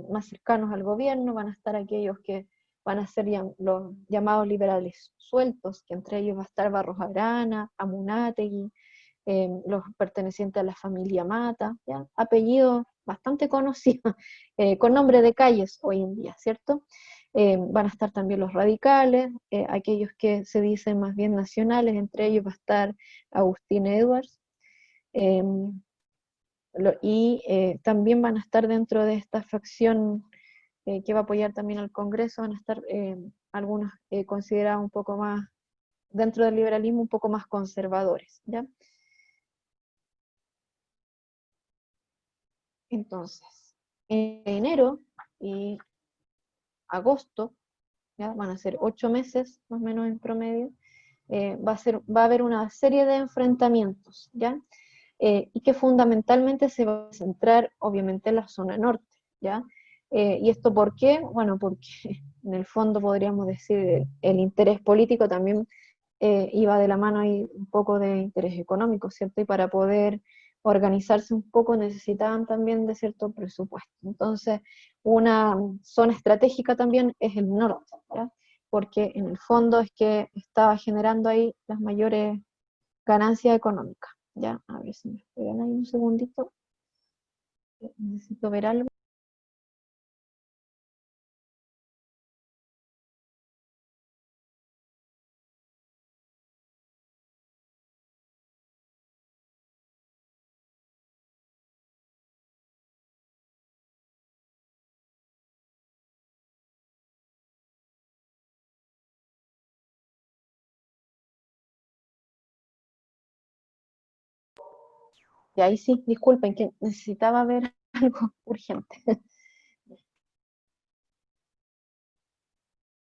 más cercanos al gobierno, van a estar aquellos que van a ser los llamados liberales sueltos, que entre ellos va a estar Barros Arana, Amunátegui, los pertenecientes a la familia Mata, ¿ya? Apellidos bastante conocidos, con nombre de calles hoy en día, ¿cierto? Van a estar también los radicales, aquellos que se dicen más bien nacionales, entre ellos va a estar Agustín Edwards, y también van a estar dentro de esta facción que va a apoyar también al Congreso, van a estar algunos considerados un poco más, dentro del liberalismo, un poco más conservadores, ¿ya? Entonces, en enero y agosto, ¿ya? Van a ser 8 meses más o menos en promedio, va a haber una serie de enfrentamientos, ¿ya? Y que fundamentalmente se va a centrar obviamente en la zona norte, ¿ya? ¿Y esto por qué? Bueno, porque en el fondo podríamos decir el interés político también iba de la mano ahí un poco de interés económico, ¿cierto? Y para poder organizarse un poco necesitaban también de cierto presupuesto. Entonces, una zona estratégica también es el norte, ¿ya? porque en el fondo es que estaba generando ahí las mayores ganancias económicas. Ya, a ver si me esperan ahí un segundito. Necesito ver algo. Y ahí sí, disculpen, que necesitaba ver algo urgente.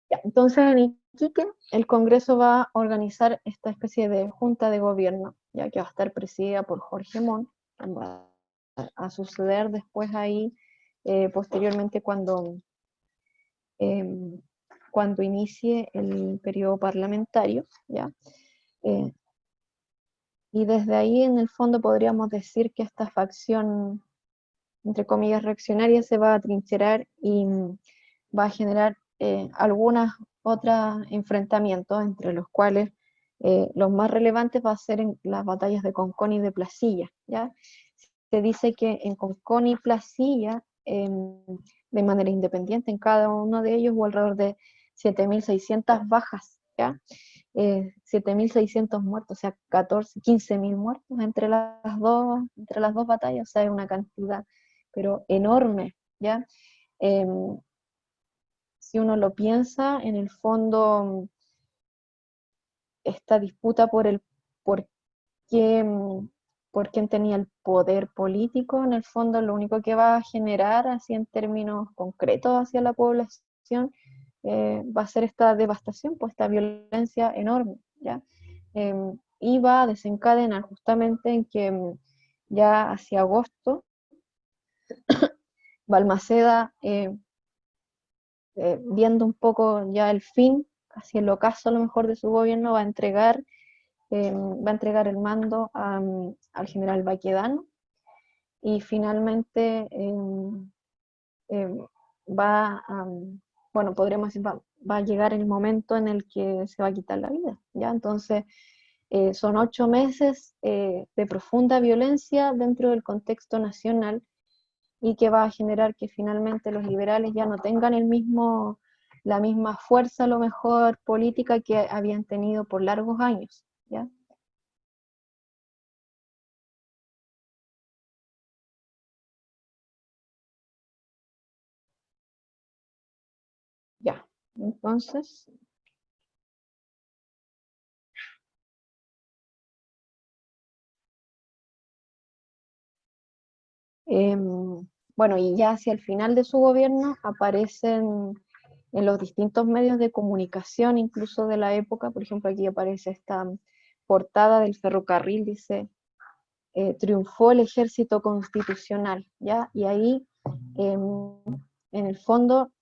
Ya, entonces en Iquique el Congreso va a organizar esta especie de junta de gobierno, ya que va a estar presidida por Jorge Montt, que va a suceder después ahí, posteriormente em, cuando inicie el periodo parlamentario, ¿ya? Eh, y desde ahí en el fondo podríamos decir que esta facción, entre comillas, reaccionaria se va a trincherar y va a generar algunos otros enfrentamientos, entre los cuales los más relevantes va a ser en las batallas de Concón y de Placilla, ¿ya? Se dice que en Concón y Placilla, de manera independiente, en cada uno de ellos hubo alrededor de 7.600 bajas, ¿ya? 7.600 muertos, o sea, 15.000 muertos entre las dos batallas, o sea, es una cantidad, pero enorme, ¿ya? Si uno lo piensa, en el fondo, esta disputa por qué, por quién tenía el poder político, en el fondo lo único que va a generar, así en términos concretos hacia la población, va a ser esta devastación, pues esta violencia enorme, ¿ya? Y va a desencadenar justamente en que ya hacia agosto, Balmaceda, viendo un poco ya el fin, hacia el ocaso a lo mejor de su gobierno, va a entregar el mando al general Baquedano, y finalmente va a, bueno, podríamos decir, va a llegar el momento en el que se va a quitar la vida, ¿ya? Entonces, son 8 meses de profunda violencia dentro del contexto nacional, y que va a generar que finalmente los liberales ya no tengan la misma fuerza, a lo mejor, política que habían tenido por largos años, ¿ya? Ya, entonces, bueno, y ya hacia el final de su gobierno aparecen en los distintos medios de comunicación, incluso de la época, por ejemplo, aquí aparece esta portada del ferrocarril, dice, triunfó el ejército constitucional, ¿ya? Y ahí, en el fondo,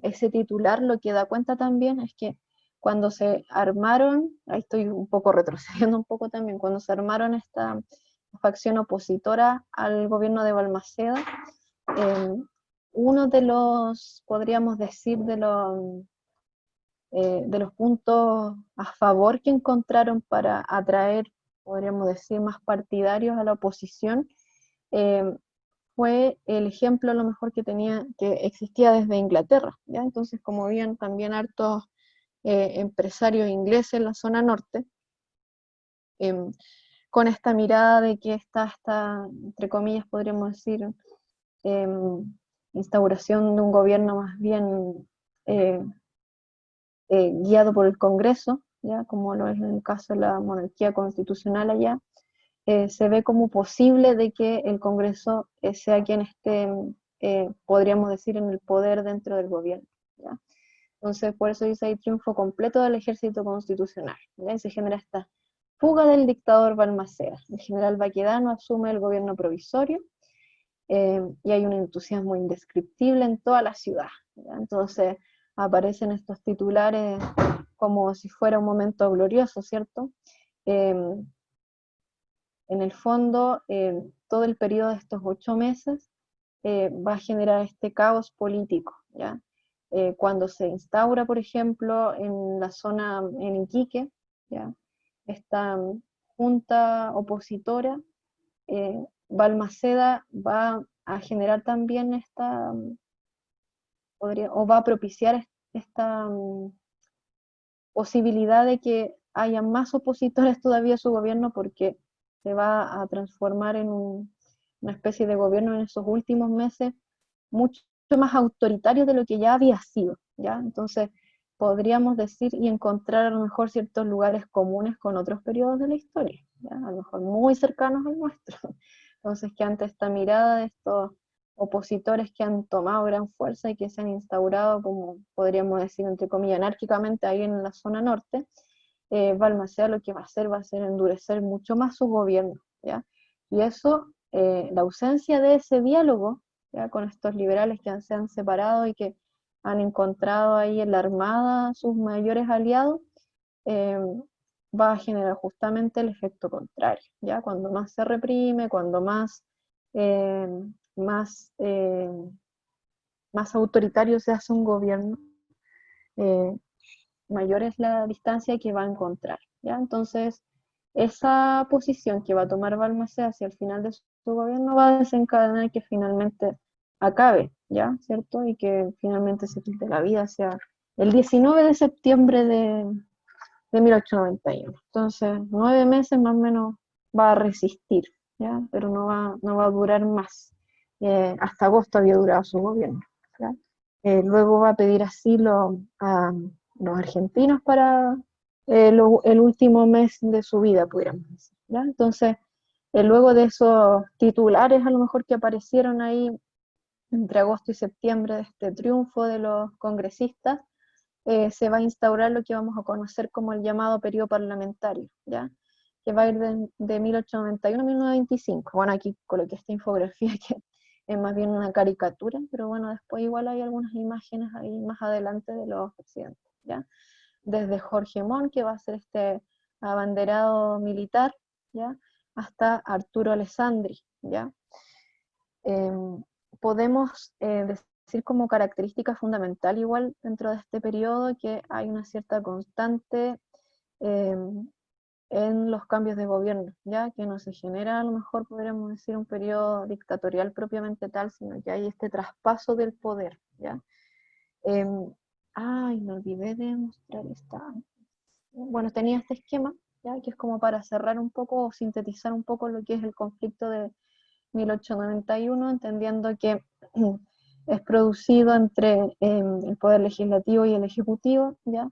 ese titular lo que da cuenta también es que cuando se armaron, ahí estoy un poco retrocediendo un poco también, cuando se armaron esta facción opositora al gobierno de Balmaceda, uno de los, podríamos decir, de los puntos a favor que encontraron para atraer, podríamos decir, más partidarios a la oposición, eh, fue el ejemplo a lo mejor que existía desde Inglaterra, ¿ya? Entonces, como habían también hartos empresarios ingleses en la zona norte, eh, con esta mirada de que esta, entre comillas, podríamos decir, eh, instauración de un gobierno más bien eh, guiado por el Congreso, ¿ya? Como lo es en el caso de la monarquía constitucional allá, se ve como posible de que el Congreso sea quien esté, podríamos decir, en el poder dentro del gobierno, ¿ya? Entonces, por eso dice ahí triunfo completo del ejército constitucional, ¿ya? Y se genera esta fuga del dictador Balmaceda. El general Baquedano asume el gobierno provisorio, y hay un entusiasmo indescriptible en toda la ciudad, ¿ya? Entonces aparecen estos titulares como si fuera un momento glorioso, ¿cierto? En el fondo, todo el periodo de estos 8 meses va a generar este caos político, ¿ya? cuando se instaura, por ejemplo, en la zona, en Iquique, ¿ya? Esta junta opositora, Balmaceda va a generar también esta, o va a propiciar esta posibilidad de que haya más opositores todavía a su gobierno, porque se va a transformar en una especie de gobierno en esos últimos meses mucho más autoritario de lo que ya había sido, ¿ya? Entonces podríamos decir y encontrar a lo mejor ciertos lugares comunes con otros periodos de la historia, ¿ya? A lo mejor muy cercanos al nuestro. Entonces, que ante esta mirada de estos opositores que han tomado gran fuerza y que se han instaurado, como podríamos decir, entre comillas, anárquicamente ahí en la zona norte, Balmaceda lo que va a ser endurecer mucho más su gobierno, ¿ya? Y eso, la ausencia de ese diálogo, ¿ya? Con estos liberales que se han separado y que han encontrado ahí en la Armada sus mayores aliados, eh, va a generar justamente el efecto contrario, ¿ya? Cuando más se reprime, cuando eh, más, eh, más autoritario se hace un gobierno, eh, mayor es la distancia que va a encontrar, ¿ya? Entonces, esa posición que va a tomar Balmaceda hacia el final de su gobierno va a desencadenar que finalmente acabe, ¿ya? ¿Cierto? Y que finalmente se quite la vida hacia el 19 de septiembre de 1891. Entonces, 9 meses más o menos va a resistir, ¿ya? Pero no va a durar más. Hasta agosto había durado su gobierno, ¿ya? Luego va a pedir asilo a los argentinos para el último mes de su vida, pudiéramos decir, ¿ya? Entonces, luego de esos titulares a lo mejor que aparecieron ahí entre agosto y septiembre de este triunfo de los congresistas, se va a instaurar lo que vamos a conocer como el llamado periodo parlamentario, ¿ya? Que va a ir de 1891 a 1925. Bueno, aquí coloqué esta infografía que es más bien una caricatura, pero bueno, después igual hay algunas imágenes ahí más adelante de los presidentes, ¿ya? Desde Jorge Montt, que va a ser este abanderado militar, ¿ya? Hasta Arturo Alessandri, ¿ya? Podemos decir como característica fundamental igual dentro de este periodo que hay una cierta constante en los cambios de gobierno, ya que no se genera, a lo mejor podríamos decir, un periodo dictatorial propiamente tal, sino que hay este traspaso del poder, ¿ya? Ay, me olvidé de mostrar esta. Bueno, tenía este esquema, ¿ya? Que es como para cerrar un poco o sintetizar un poco lo que es el conflicto de 1891, entendiendo que es producido entre el Poder Legislativo y el Ejecutivo, ¿ya?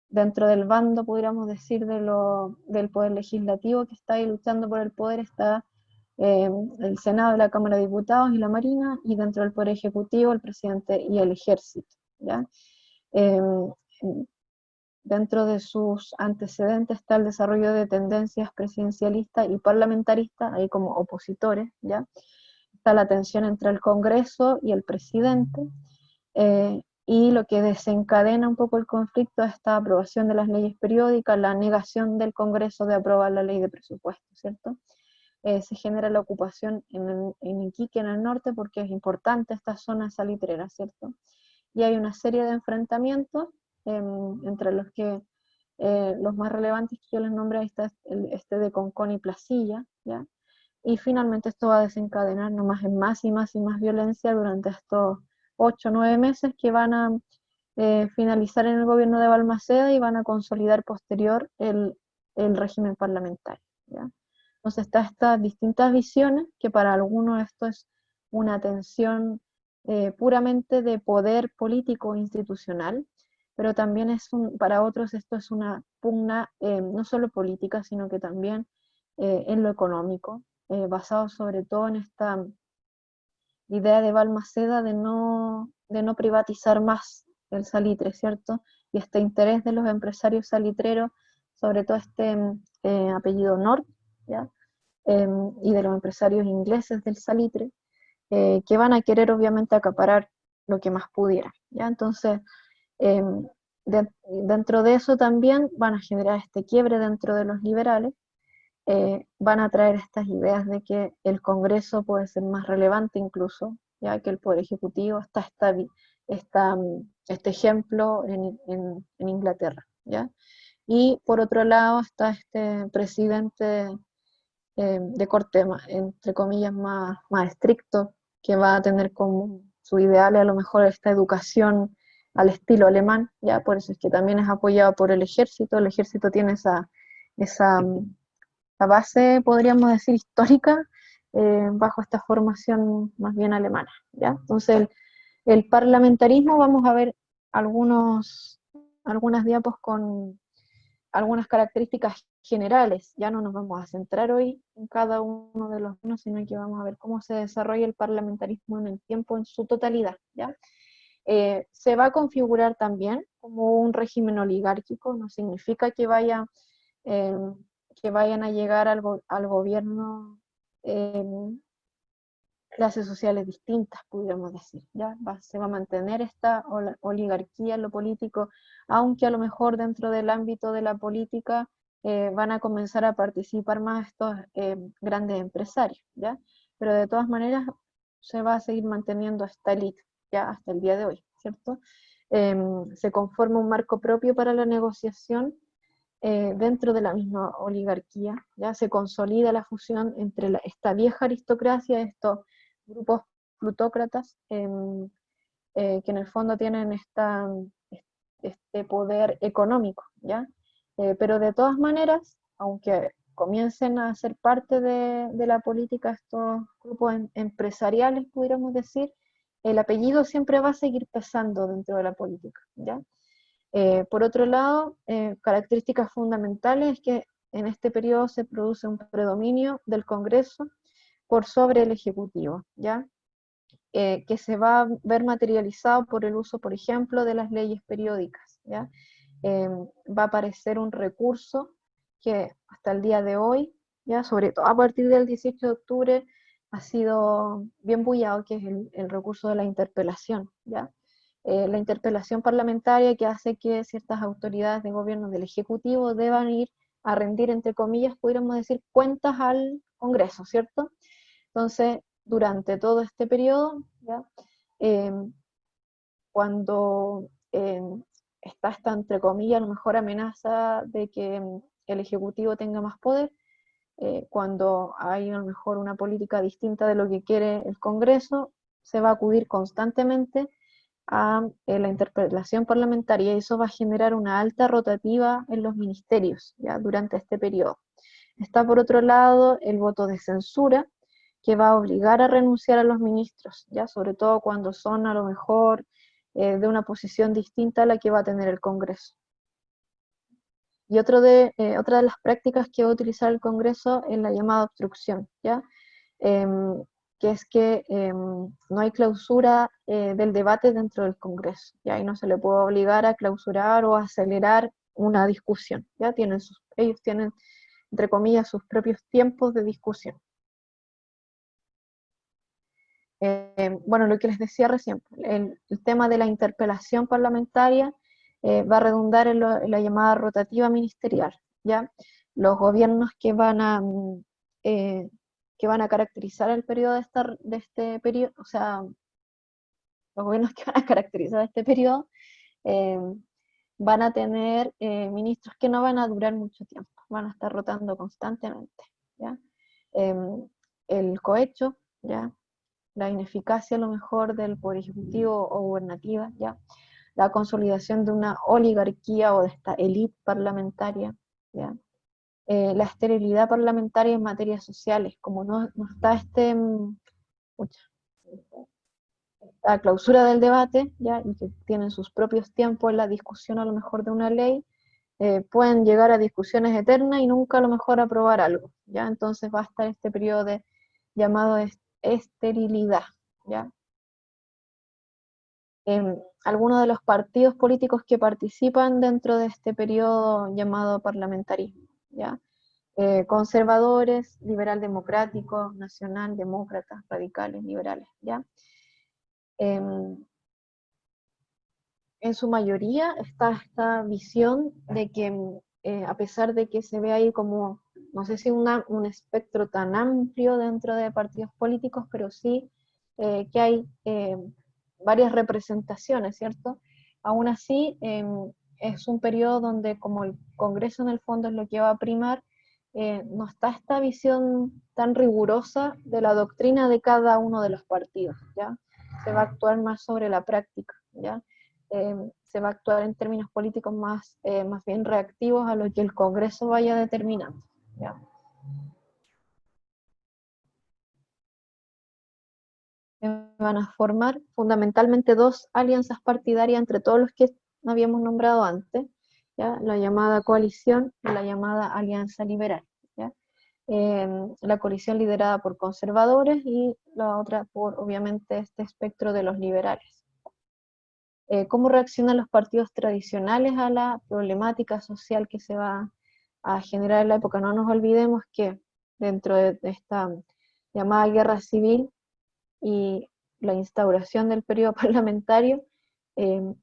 Dentro del bando, podríamos decir, del Poder Legislativo que está ahí luchando por el poder, está el Senado, la Cámara de Diputados y la Marina, y dentro del Poder Ejecutivo el presidente y el Ejército, ¿ya? Dentro de sus antecedentes está el desarrollo de tendencias presidencialistas y parlamentaristas, ahí como opositores, ¿ya? Está la tensión entre el Congreso y el presidente, y lo que desencadena un poco el conflicto es esta aprobación de las leyes periódicas, la negación del Congreso de aprobar la ley de presupuesto, ¿cierto? Se genera la ocupación en Iquique, en el norte, porque es importante esta zona salitrera, ¿cierto? Y hay una serie de enfrentamientos, entre los que los más relevantes que yo les nombré, ahí está este de Concón y Placilla, ¿ya? Y finalmente esto va a desencadenar nomás en más y más y más violencia durante estos 8 o 9 meses que van a finalizar en el gobierno de Balmaceda y van a consolidar posterior el régimen parlamentario, ¿ya? Entonces está estas distintas visiones, que para algunos esto es una tensión puramente de poder político e institucional, pero también para otros esto es una pugna no solo política, sino que también en lo económico, basado sobre todo en esta idea de Balmaceda de no privatizar más el salitre, ¿cierto? Y este interés de los empresarios salitreros, sobre todo este apellido Nord, ¿ya? Y de los empresarios ingleses del salitre, que van a querer obviamente acaparar lo que más pudieran, ¿ya? Entonces, dentro de eso también van a generar este quiebre dentro de los liberales, van a traer estas ideas de que el Congreso puede ser más relevante incluso, ya que el Poder Ejecutivo este ejemplo en Inglaterra, ¿ya? Y por otro lado está este presidente de corte, entre comillas, más estricto, que va a tener como su ideal a lo mejor esta educación al estilo alemán, ya por eso es que también es apoyado por el ejército tiene esa la base, podríamos decir, histórica, bajo esta formación más bien alemana, ¿ya? Entonces el parlamentarismo, vamos a ver algunas diapos con algunas características generales. Ya no nos vamos a centrar hoy en cada uno de los unos, sino que vamos a ver cómo se desarrolla el parlamentarismo en el tiempo en su totalidad, ¿ya? Se va a configurar también como un régimen oligárquico, no significa eh, que vayan a llegar al gobierno eh, clases sociales distintas, pudiéramos decir, ¿ya? Se va a mantener esta oligarquía en lo político, aunque a lo mejor dentro del ámbito de la política van a comenzar a participar más estos grandes empresarios, ¿ya? Pero de todas maneras se va a seguir manteniendo esta élite, ya hasta el día de hoy, ¿cierto? Se conforma un marco propio para la negociación dentro de la misma oligarquía, ya se consolida la fusión entre esta vieja aristocracia, estos grupos plutócratas, que en el fondo tienen este poder económico, ¿ya? Pero de todas maneras, aunque comiencen a ser parte de la política estos grupos empresariales, pudiéramos decir, el apellido siempre va a seguir pesando dentro de la política, ¿ya? Por otro lado, características fundamentales es que en este periodo se produce un predominio del Congreso por sobre el Ejecutivo, ¿ya? Que se va a ver materializado por el uso, por ejemplo, de las leyes periódicas, ¿ya? Va a aparecer un recurso que hasta el día de hoy, ¿ya? Sobre todo a partir del 18 de octubre, ha sido bien bullado, que es el recurso de la interpelación, ¿ya? La interpelación parlamentaria que hace que ciertas autoridades de gobierno del Ejecutivo deban ir a rendir, entre comillas, pudiéramos decir, cuentas al Congreso, ¿cierto? Entonces, durante todo este periodo, ¿ya? Eh, cuando está esta, entre comillas, a lo mejor amenaza de que el Ejecutivo tenga más poder, cuando hay a lo mejor una política distinta de lo que quiere el Congreso, se va a acudir constantemente a la interpelación parlamentaria y eso va a generar una alta rotativa en los ministerios, ¿ya? Durante este periodo. Está por otro lado el voto de censura, que va a obligar a renunciar a los ministros, ¿ya? Sobre todo cuando son a lo mejor de una posición distinta a la que va a tener el Congreso. Y otra de las prácticas que va a utilizar el Congreso es la llamada obstrucción, ¿ya? Que es que no hay clausura del debate dentro del Congreso, ¿ya? Y no se le puede obligar a clausurar o a acelerar una discusión, ¿ya? Ellos tienen, entre comillas, sus propios tiempos de discusión. Bueno, lo que les decía recién, el tema de la interpelación parlamentaria va a redundar en la llamada rotativa ministerial, ¿ya? Los gobiernos que van a caracterizar el periodo de este periodo, o sea, los gobiernos que van a caracterizar este periodo eh, van a tener ministros que no van a durar mucho tiempo, van a estar rotando constantemente, ¿ya? El cohecho, ¿ya? La ineficacia a lo mejor del poder ejecutivo o gubernativa, ¿ya? La consolidación de una oligarquía o de esta élite parlamentaria, ¿ya? La esterilidad parlamentaria en materias sociales, como no está esta clausura del debate, ¿ya? Y que tienen sus propios tiempos en la discusión a lo mejor de una ley, pueden llegar a discusiones eternas y nunca a lo mejor aprobar algo, ¿ya? Entonces va a estar este periodo llamado esterilidad, ¿ya? Algunos de los partidos políticos que participan dentro de este periodo llamado parlamentarismo, ¿ya? Conservadores, liberal democráticos, nacional demócratas, radicales, liberales, ¿ya? En su mayoría está esta visión de que a pesar de que se ve ahí como, no sé si un espectro tan amplio dentro de partidos políticos, pero sí que hay varias representaciones, ¿cierto? Aún así, es un periodo donde como el Congreso en el fondo es lo que va a primar, no está esta visión tan rigurosa de la doctrina de cada uno de los partidos, ¿ya? Se va a actuar más sobre la práctica, ¿ya? Se va a actuar en términos políticos más bien reactivos a lo que el Congreso vaya determinando, ¿ya? Van a formar fundamentalmente dos alianzas partidarias entre todos los que habíamos nombrado antes, ¿ya? La llamada coalición y la llamada alianza liberal, ¿ya? La coalición liderada por conservadores y la otra por, obviamente, este espectro de los liberales. ¿Cómo reaccionan los partidos tradicionales a la problemática social que se va a generar en la época? No nos olvidemos que dentro de esta llamada guerra civil y la instauración del periodo parlamentario,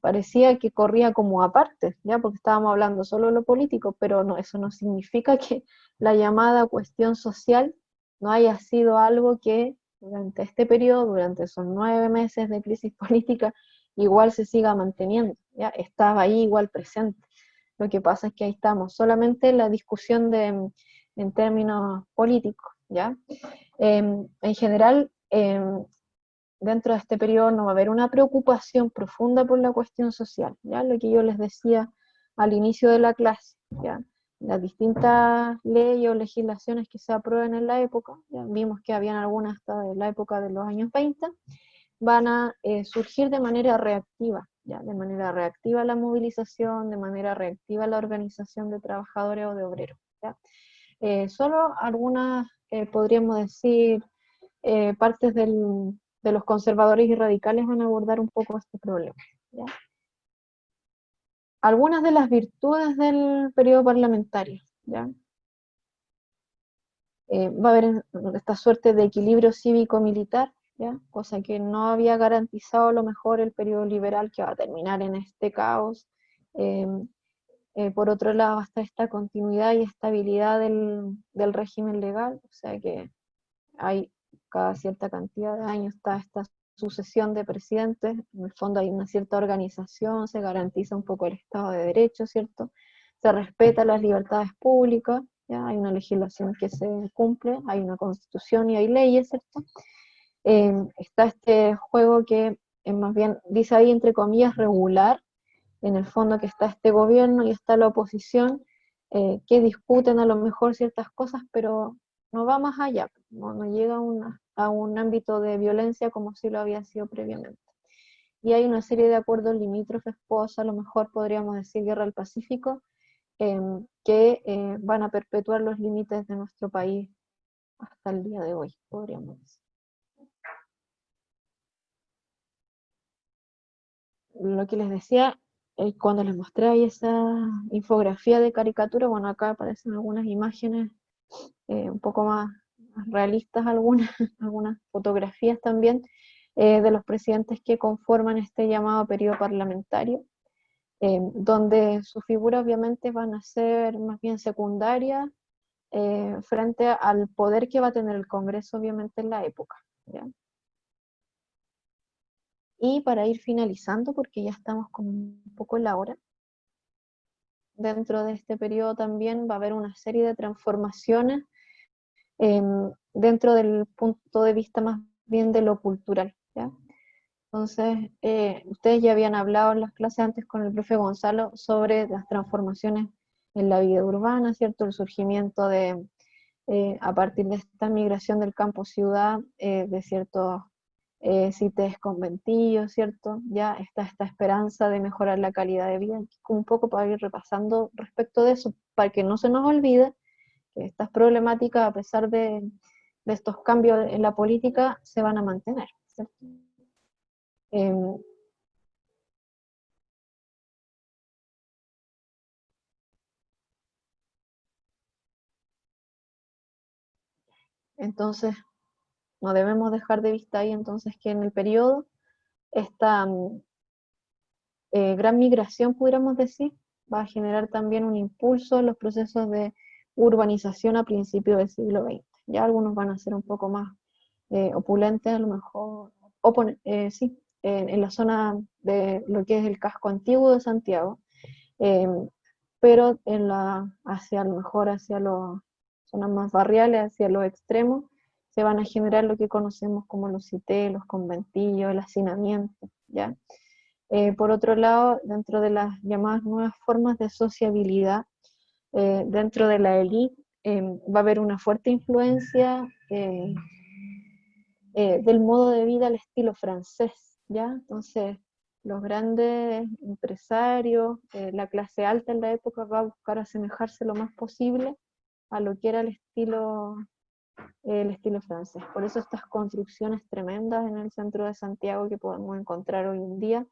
parecía que corría como aparte, ¿ya? Porque estábamos hablando solo de lo político, pero no, eso no significa que la llamada cuestión social no haya sido algo que durante este periodo, durante esos 9 meses de crisis política, igual se siga manteniendo, ¿ya? Estaba ahí igual presente. Lo que pasa es que ahí estamos, solamente la discusión en términos políticos, ¿ya? En general, dentro de este periodo no va a haber una preocupación profunda por la cuestión social, ¿ya? Lo que yo les decía al inicio de la clase, ¿ya? Las distintas leyes o legislaciones que se aprueben en la época, ya vimos que habían algunas hasta de la época de los años 20, van a surgir de manera reactiva, ¿ya? De manera reactiva la movilización, de manera reactiva la organización de trabajadores o de obreros, ¿ya? Solo algunas, podríamos decir, partes de los conservadores y radicales van a abordar un poco este problema, ¿ya? Algunas de las virtudes del periodo parlamentario, ¿ya? Va a haber esta suerte de equilibrio cívico-militar, ¿ya? Cosa que no había garantizado a lo mejor el periodo liberal, que va a terminar en este caos. Eh, por otro lado, está esta continuidad y estabilidad del régimen legal, o sea que hay cada cierta cantidad de años está esta sucesión de presidentes, en el fondo hay una cierta organización, se garantiza un poco el Estado de Derecho, ¿cierto? Se respetan las libertades públicas, ¿ya? Hay una legislación que se cumple, hay una constitución y hay leyes, ¿cierto? Está este juego que más bien dice ahí entre comillas regular, en el fondo que está este gobierno y está la oposición, que discuten a lo mejor ciertas cosas, pero no va más allá, no llega a un ámbito de violencia como si lo había sido previamente. Y hay una serie de acuerdos limítrofes, a lo mejor podríamos decir guerra al Pacífico, que van a perpetuar los límites de nuestro país hasta el día de hoy, podríamos decir. Lo que les decía, cuando les mostré ahí esa infografía de caricatura, bueno, acá aparecen algunas imágenes un poco más realistas, algunas, algunas fotografías también, de los presidentes que conforman este llamado periodo parlamentario, donde sus figuras obviamente van a ser más bien secundarias frente al poder que va a tener el Congreso obviamente en la época, ¿ya? Y para ir finalizando, porque ya estamos como un poco en la hora, dentro de este periodo también va a haber una serie de transformaciones dentro del punto de vista más bien de lo cultural, ¿ya? Entonces, ustedes ya habían hablado en las clases antes con el profe Gonzalo sobre las transformaciones en la vida urbana, ¿cierto? El surgimiento a partir de esta migración del campo-ciudad, de ciertos CITES conventillos, ¿cierto? Ya está esta esperanza de mejorar la calidad de vida, un poco para ir repasando respecto de eso, para que no se nos olvide que estas problemáticas, a pesar de estos cambios en la política, se van a mantener, ¿cierto? Entonces, no debemos dejar de vista ahí entonces que en el periodo esta gran migración, pudiéramos decir, va a generar también un impulso en los procesos de urbanización a principios del siglo XX. Ya algunos van a ser un poco más opulentes, a lo mejor sí, en la zona de lo que es el casco antiguo de Santiago, pero hacia a lo mejor hacia las zonas más barriales, hacia los extremos, se van a generar lo que conocemos como los CITES, los conventillos, el hacinamiento, ¿ya? Por otro lado, dentro de las llamadas nuevas formas de sociabilidad, dentro de la élite, va a haber una fuerte influencia del modo de vida al estilo francés, ¿ya? Entonces, los grandes empresarios, la clase alta en la época va a buscar asemejarse lo más posible a lo que era el estilo francés. Por eso estas construcciones tremendas en el centro de Santiago que podemos encontrar hoy en día,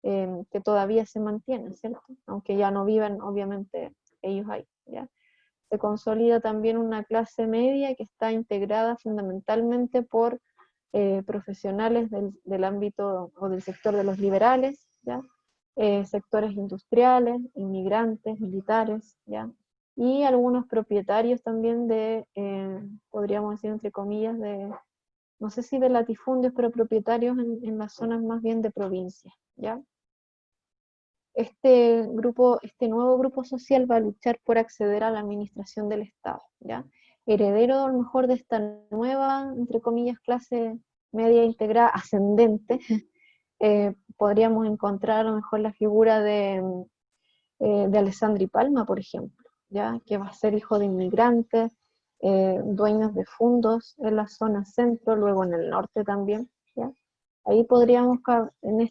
que todavía se mantienen, ¿cierto? Aunque ya no viven, obviamente, ellos ahí, ¿ya? Se consolida también una clase media que está integrada fundamentalmente por profesionales del ámbito o del sector de los liberales, ¿ya? Sectores industriales, inmigrantes, militares, ¿ya? Y algunos propietarios también podríamos decir entre comillas, no sé si de latifundios, pero propietarios en las zonas más bien de provincia, ¿ya? Este nuevo grupo social va a luchar por acceder a la administración del Estado, ¿ya? Heredero a lo mejor de esta nueva, entre comillas, clase media integrada ascendente, podríamos encontrar a lo mejor la figura de Alessandri Palma, por ejemplo, ¿ya? Que va a ser hijo de inmigrantes, dueños de fundos en la zona centro, luego en el norte también, ¿ya? Ahí podríamos,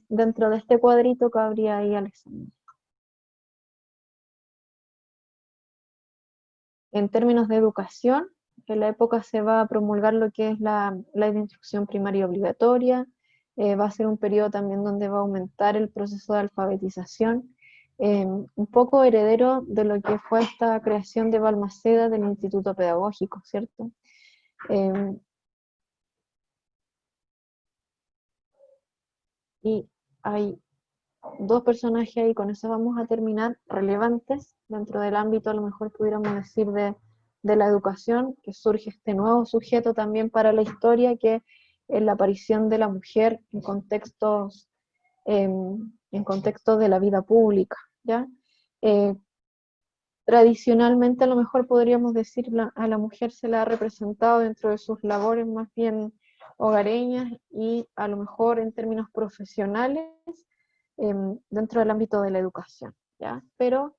dentro de este cuadrito cabría ahí Alessandri. En términos de educación, en la época se va a promulgar lo que es la ley de instrucción primaria obligatoria, va a ser un periodo también donde va a aumentar el proceso de alfabetización, un poco heredero de lo que fue esta creación de Balmaceda del Instituto Pedagógico, ¿cierto? Y hay dos personajes ahí, con eso vamos a terminar, relevantes dentro del ámbito, a lo mejor pudiéramos decir, de la educación, que surge este nuevo sujeto también para la historia, que es la aparición de la mujer en contextos de la vida pública, ¿ya? Tradicionalmente a lo mejor podríamos decir a la mujer se la ha representado dentro de sus labores más bien hogareñas y a lo mejor en términos profesionales dentro del ámbito de la educación, ¿ya? Pero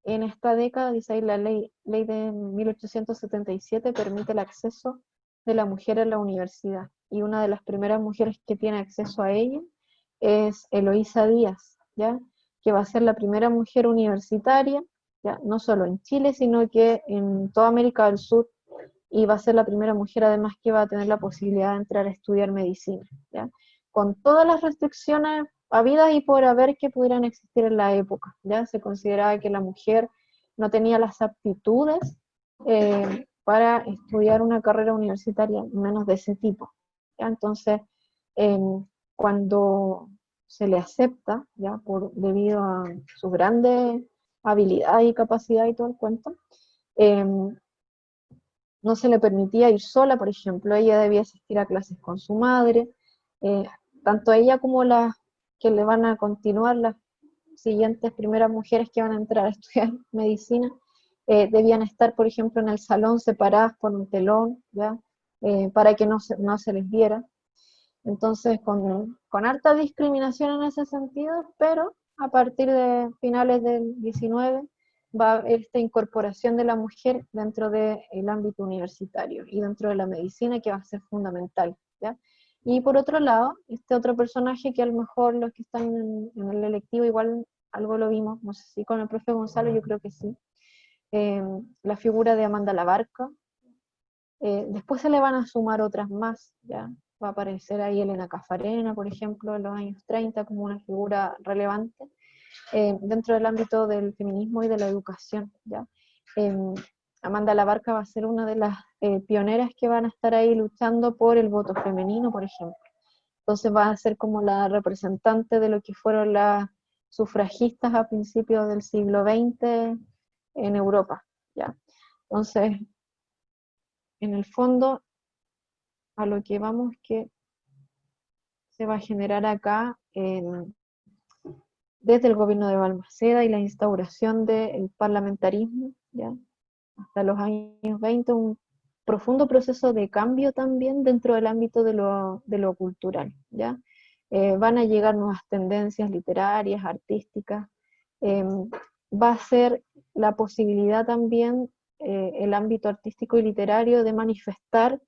en esta década, dice ahí la ley de 1877 permite el acceso de la mujer a la universidad, y una de las primeras mujeres que tiene acceso a ella es Eloísa Díaz, ¿ya? Que va a ser la primera mujer universitaria, ¿ya? No solo en Chile, sino que en toda América del Sur, y va a ser la primera mujer además que va a tener la posibilidad de entrar a estudiar medicina, ¿ya? Con todas las restricciones habidas y por haber que pudieran existir en la época, ¿ya? Se consideraba que la mujer no tenía las aptitudes para estudiar una carrera universitaria, menos de ese tipo, ¿ya? Entonces, cuando se le acepta, ¿ya? Debido a su grande habilidad y capacidad y todo el cuento, no se le permitía ir sola, por ejemplo, ella debía asistir a clases con su madre, eh, tanto ella como las que le van a continuar, las siguientes primeras mujeres que van a entrar a estudiar medicina, debían estar, por ejemplo, en el salón separadas por un telón, ¿ya? Para que no se les viera. Entonces, con harta discriminación en ese sentido, pero a partir de finales del 19 va a haber esta incorporación de la mujer dentro del ámbito universitario y dentro de la medicina, que va a ser fundamental, ¿ya? Y por otro lado, este otro personaje que a lo mejor los que están en el electivo igual algo lo vimos, no sé si con el profe Gonzalo, yo creo que sí, la figura de Amanda Labarca. Después se le van a sumar otras más, ¿ya? Va a aparecer ahí Elena Cafarena, por ejemplo, en los años 30 como una figura relevante dentro del ámbito del feminismo y de la educación, ¿ya? Amanda Labarca va a ser una de las pioneras que van a estar ahí luchando por el voto femenino, por ejemplo. Entonces va a ser como la representante de lo que fueron las sufragistas a principios del siglo XX en Europa, ¿ya? Entonces, en el fondo, a lo que vamos que se va a generar acá desde el gobierno de Balmaceda y la instauración del parlamentarismo, ¿ya? Hasta los años 20, un profundo proceso de cambio también dentro del ámbito de lo cultural, ¿ya? Van a llegar nuevas tendencias literarias, artísticas, va a ser la posibilidad también, el ámbito artístico y literario, de manifestar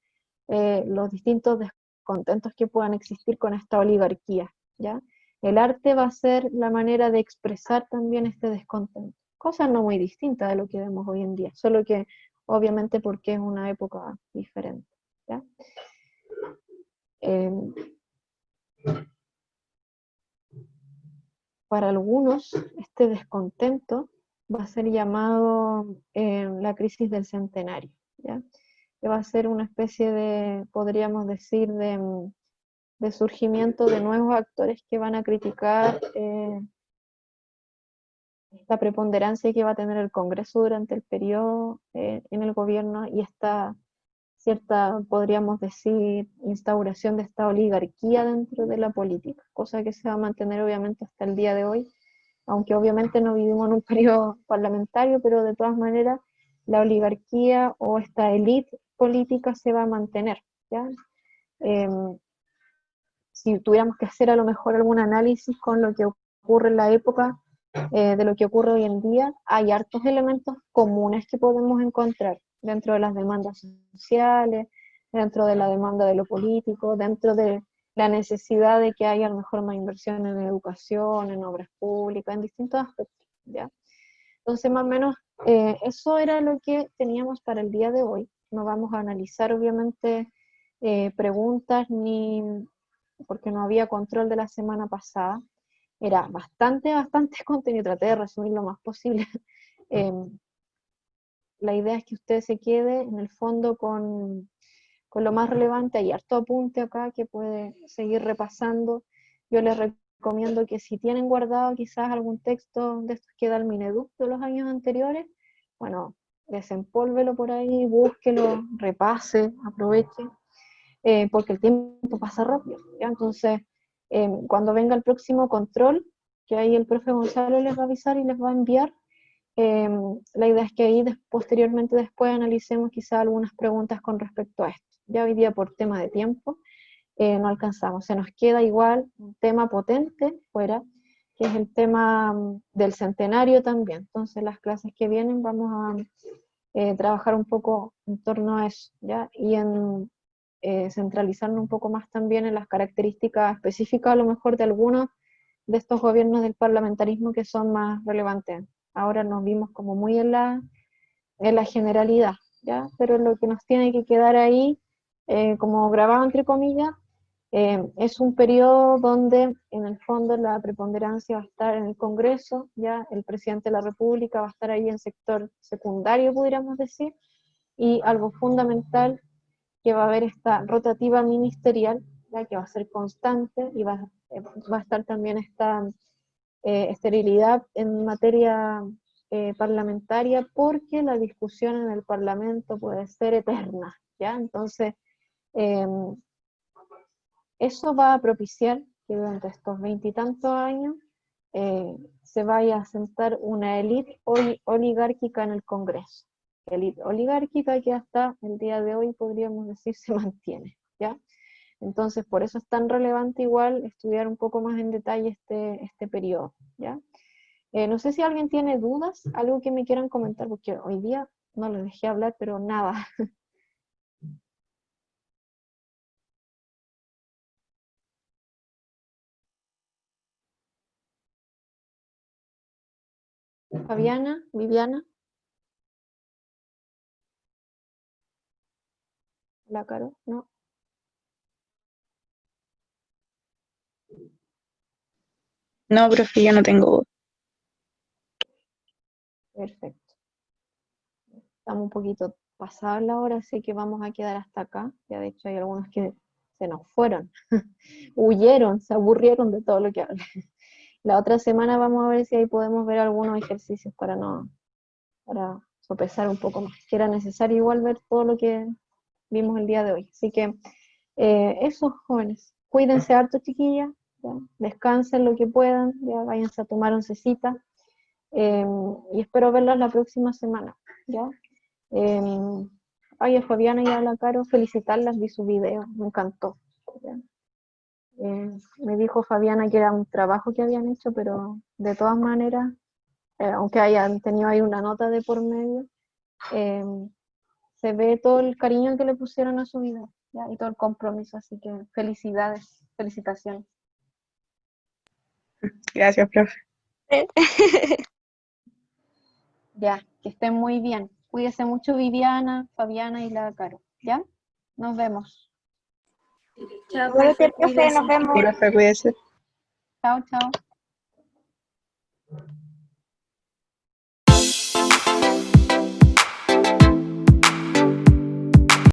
los distintos descontentos que puedan existir con esta oligarquía, ¿ya? El arte va a ser la manera de expresar también este descontento, cosa no muy distinta de lo que vemos hoy en día, solo que obviamente porque es una época diferente, ¿ya? Eh, para algunos, este descontento va a ser llamado la crisis del centenario, ¿ya? Que va a ser una especie de, podríamos decir, de surgimiento de nuevos actores que van a criticar esta preponderancia que va a tener el Congreso durante el periodo en el gobierno, y esta cierta, podríamos decir, instauración de esta oligarquía dentro de la política, cosa que se va a mantener obviamente hasta el día de hoy, aunque obviamente no vivimos en un periodo parlamentario, pero de todas maneras la oligarquía o esta élite política se va a mantener, ¿ya? Eh, si tuviéramos que hacer a lo mejor algún análisis con lo que ocurre en la época, de lo que ocurre hoy en día, hay hartos elementos comunes que podemos encontrar dentro de las demandas sociales, dentro de la demanda de lo político, dentro de la necesidad de que haya a lo mejor más inversión en educación, en obras públicas, en distintos aspectos, ¿ya? Entonces, más o menos, eso era lo que teníamos para el día de hoy. No vamos a analizar, obviamente, preguntas, ni porque no había control de la semana pasada. Era bastante contenido, traté de resumir lo más posible. La idea es que usted se quede en el fondo con lo más relevante. Hay harto apunte acá que puede seguir repasando. Yo les recomiendo que si tienen guardado quizás algún texto de estos que da el Mineduc de los años anteriores, bueno, desempólvelo por ahí, búsquelo, repase, aproveche, porque el tiempo pasa rápido, ¿ya? Entonces, cuando venga el próximo control, que ahí el profe Gonzalo les va a avisar y les va a enviar, eh, la idea es que ahí posteriormente después analicemos quizá algunas preguntas con respecto a esto. Ya hoy día por tema de tiempo no alcanzamos, se nos queda igual un tema potente fuera, que es el tema del centenario también. Entonces las clases que vienen vamos a trabajar un poco en torno a eso, ¿ya? Y en centralizarnos un poco más también en las características específicas a lo mejor de algunos de estos gobiernos del parlamentarismo que son más relevantes. Ahora nos vimos como muy en la generalidad, ¿ya? Pero lo que nos tiene que quedar ahí, como grabado entre comillas, es un periodo donde en el fondo la preponderancia va a estar en el Congreso, ya el presidente de la República va a estar ahí en sector secundario, pudiéramos decir, y algo fundamental, que va a haber esta rotativa ministerial, ya que va a ser constante, y va a estar también esta esterilidad en materia parlamentaria, porque la discusión en el Parlamento puede ser eterna, ¿ya? Entonces, eh, eso va a propiciar que durante estos veintitantos años se vaya a sentar una élite oligárquica en el Congreso. Élite oligárquica que hasta el día de hoy podríamos decir se mantiene, ¿ya? Entonces, por eso es tan relevante igual estudiar un poco más en detalle este periodo, ¿ya? No sé si alguien tiene dudas, algo que me quieran comentar, porque hoy día no les dejé hablar, pero nada. Fabiana, Viviana, la Caro, no, No, profe, yo no tengo voz. perfecto. Estamos un poquito pasados la hora, así que vamos a quedar hasta acá. Ya de hecho hay algunos que se nos fueron, huyeron, se aburrieron de todo lo que hablé. La otra semana vamos a ver si ahí podemos ver algunos ejercicios para sopesar un poco más, que era necesario igual ver todo lo que vimos el día de hoy. Así que Eso, jóvenes, cuídense harto, chiquillas, ¿ya? Descansen lo que puedan, ya váyanse a tomar oncecita, y espero verlas la próxima semana, ¿ya? Ay, a Fabiana y a la Caro, felicitarlas, vi su video, me encantó, ¿ya? Me dijo Fabiana que era un trabajo que habían hecho, pero de todas maneras, aunque hayan tenido ahí una nota de por medio, eh, se ve todo el cariño que le pusieron a su video, ¿ya? Y todo el compromiso, así que felicidades, felicitaciones. Gracias, profe. Ya, que estén muy bien. Cuídese mucho Viviana, Fabiana y la Caro, ¿ya? Nos vemos. Cuídate, profe, nos vemos. Profe, cuídese. Chao, chao.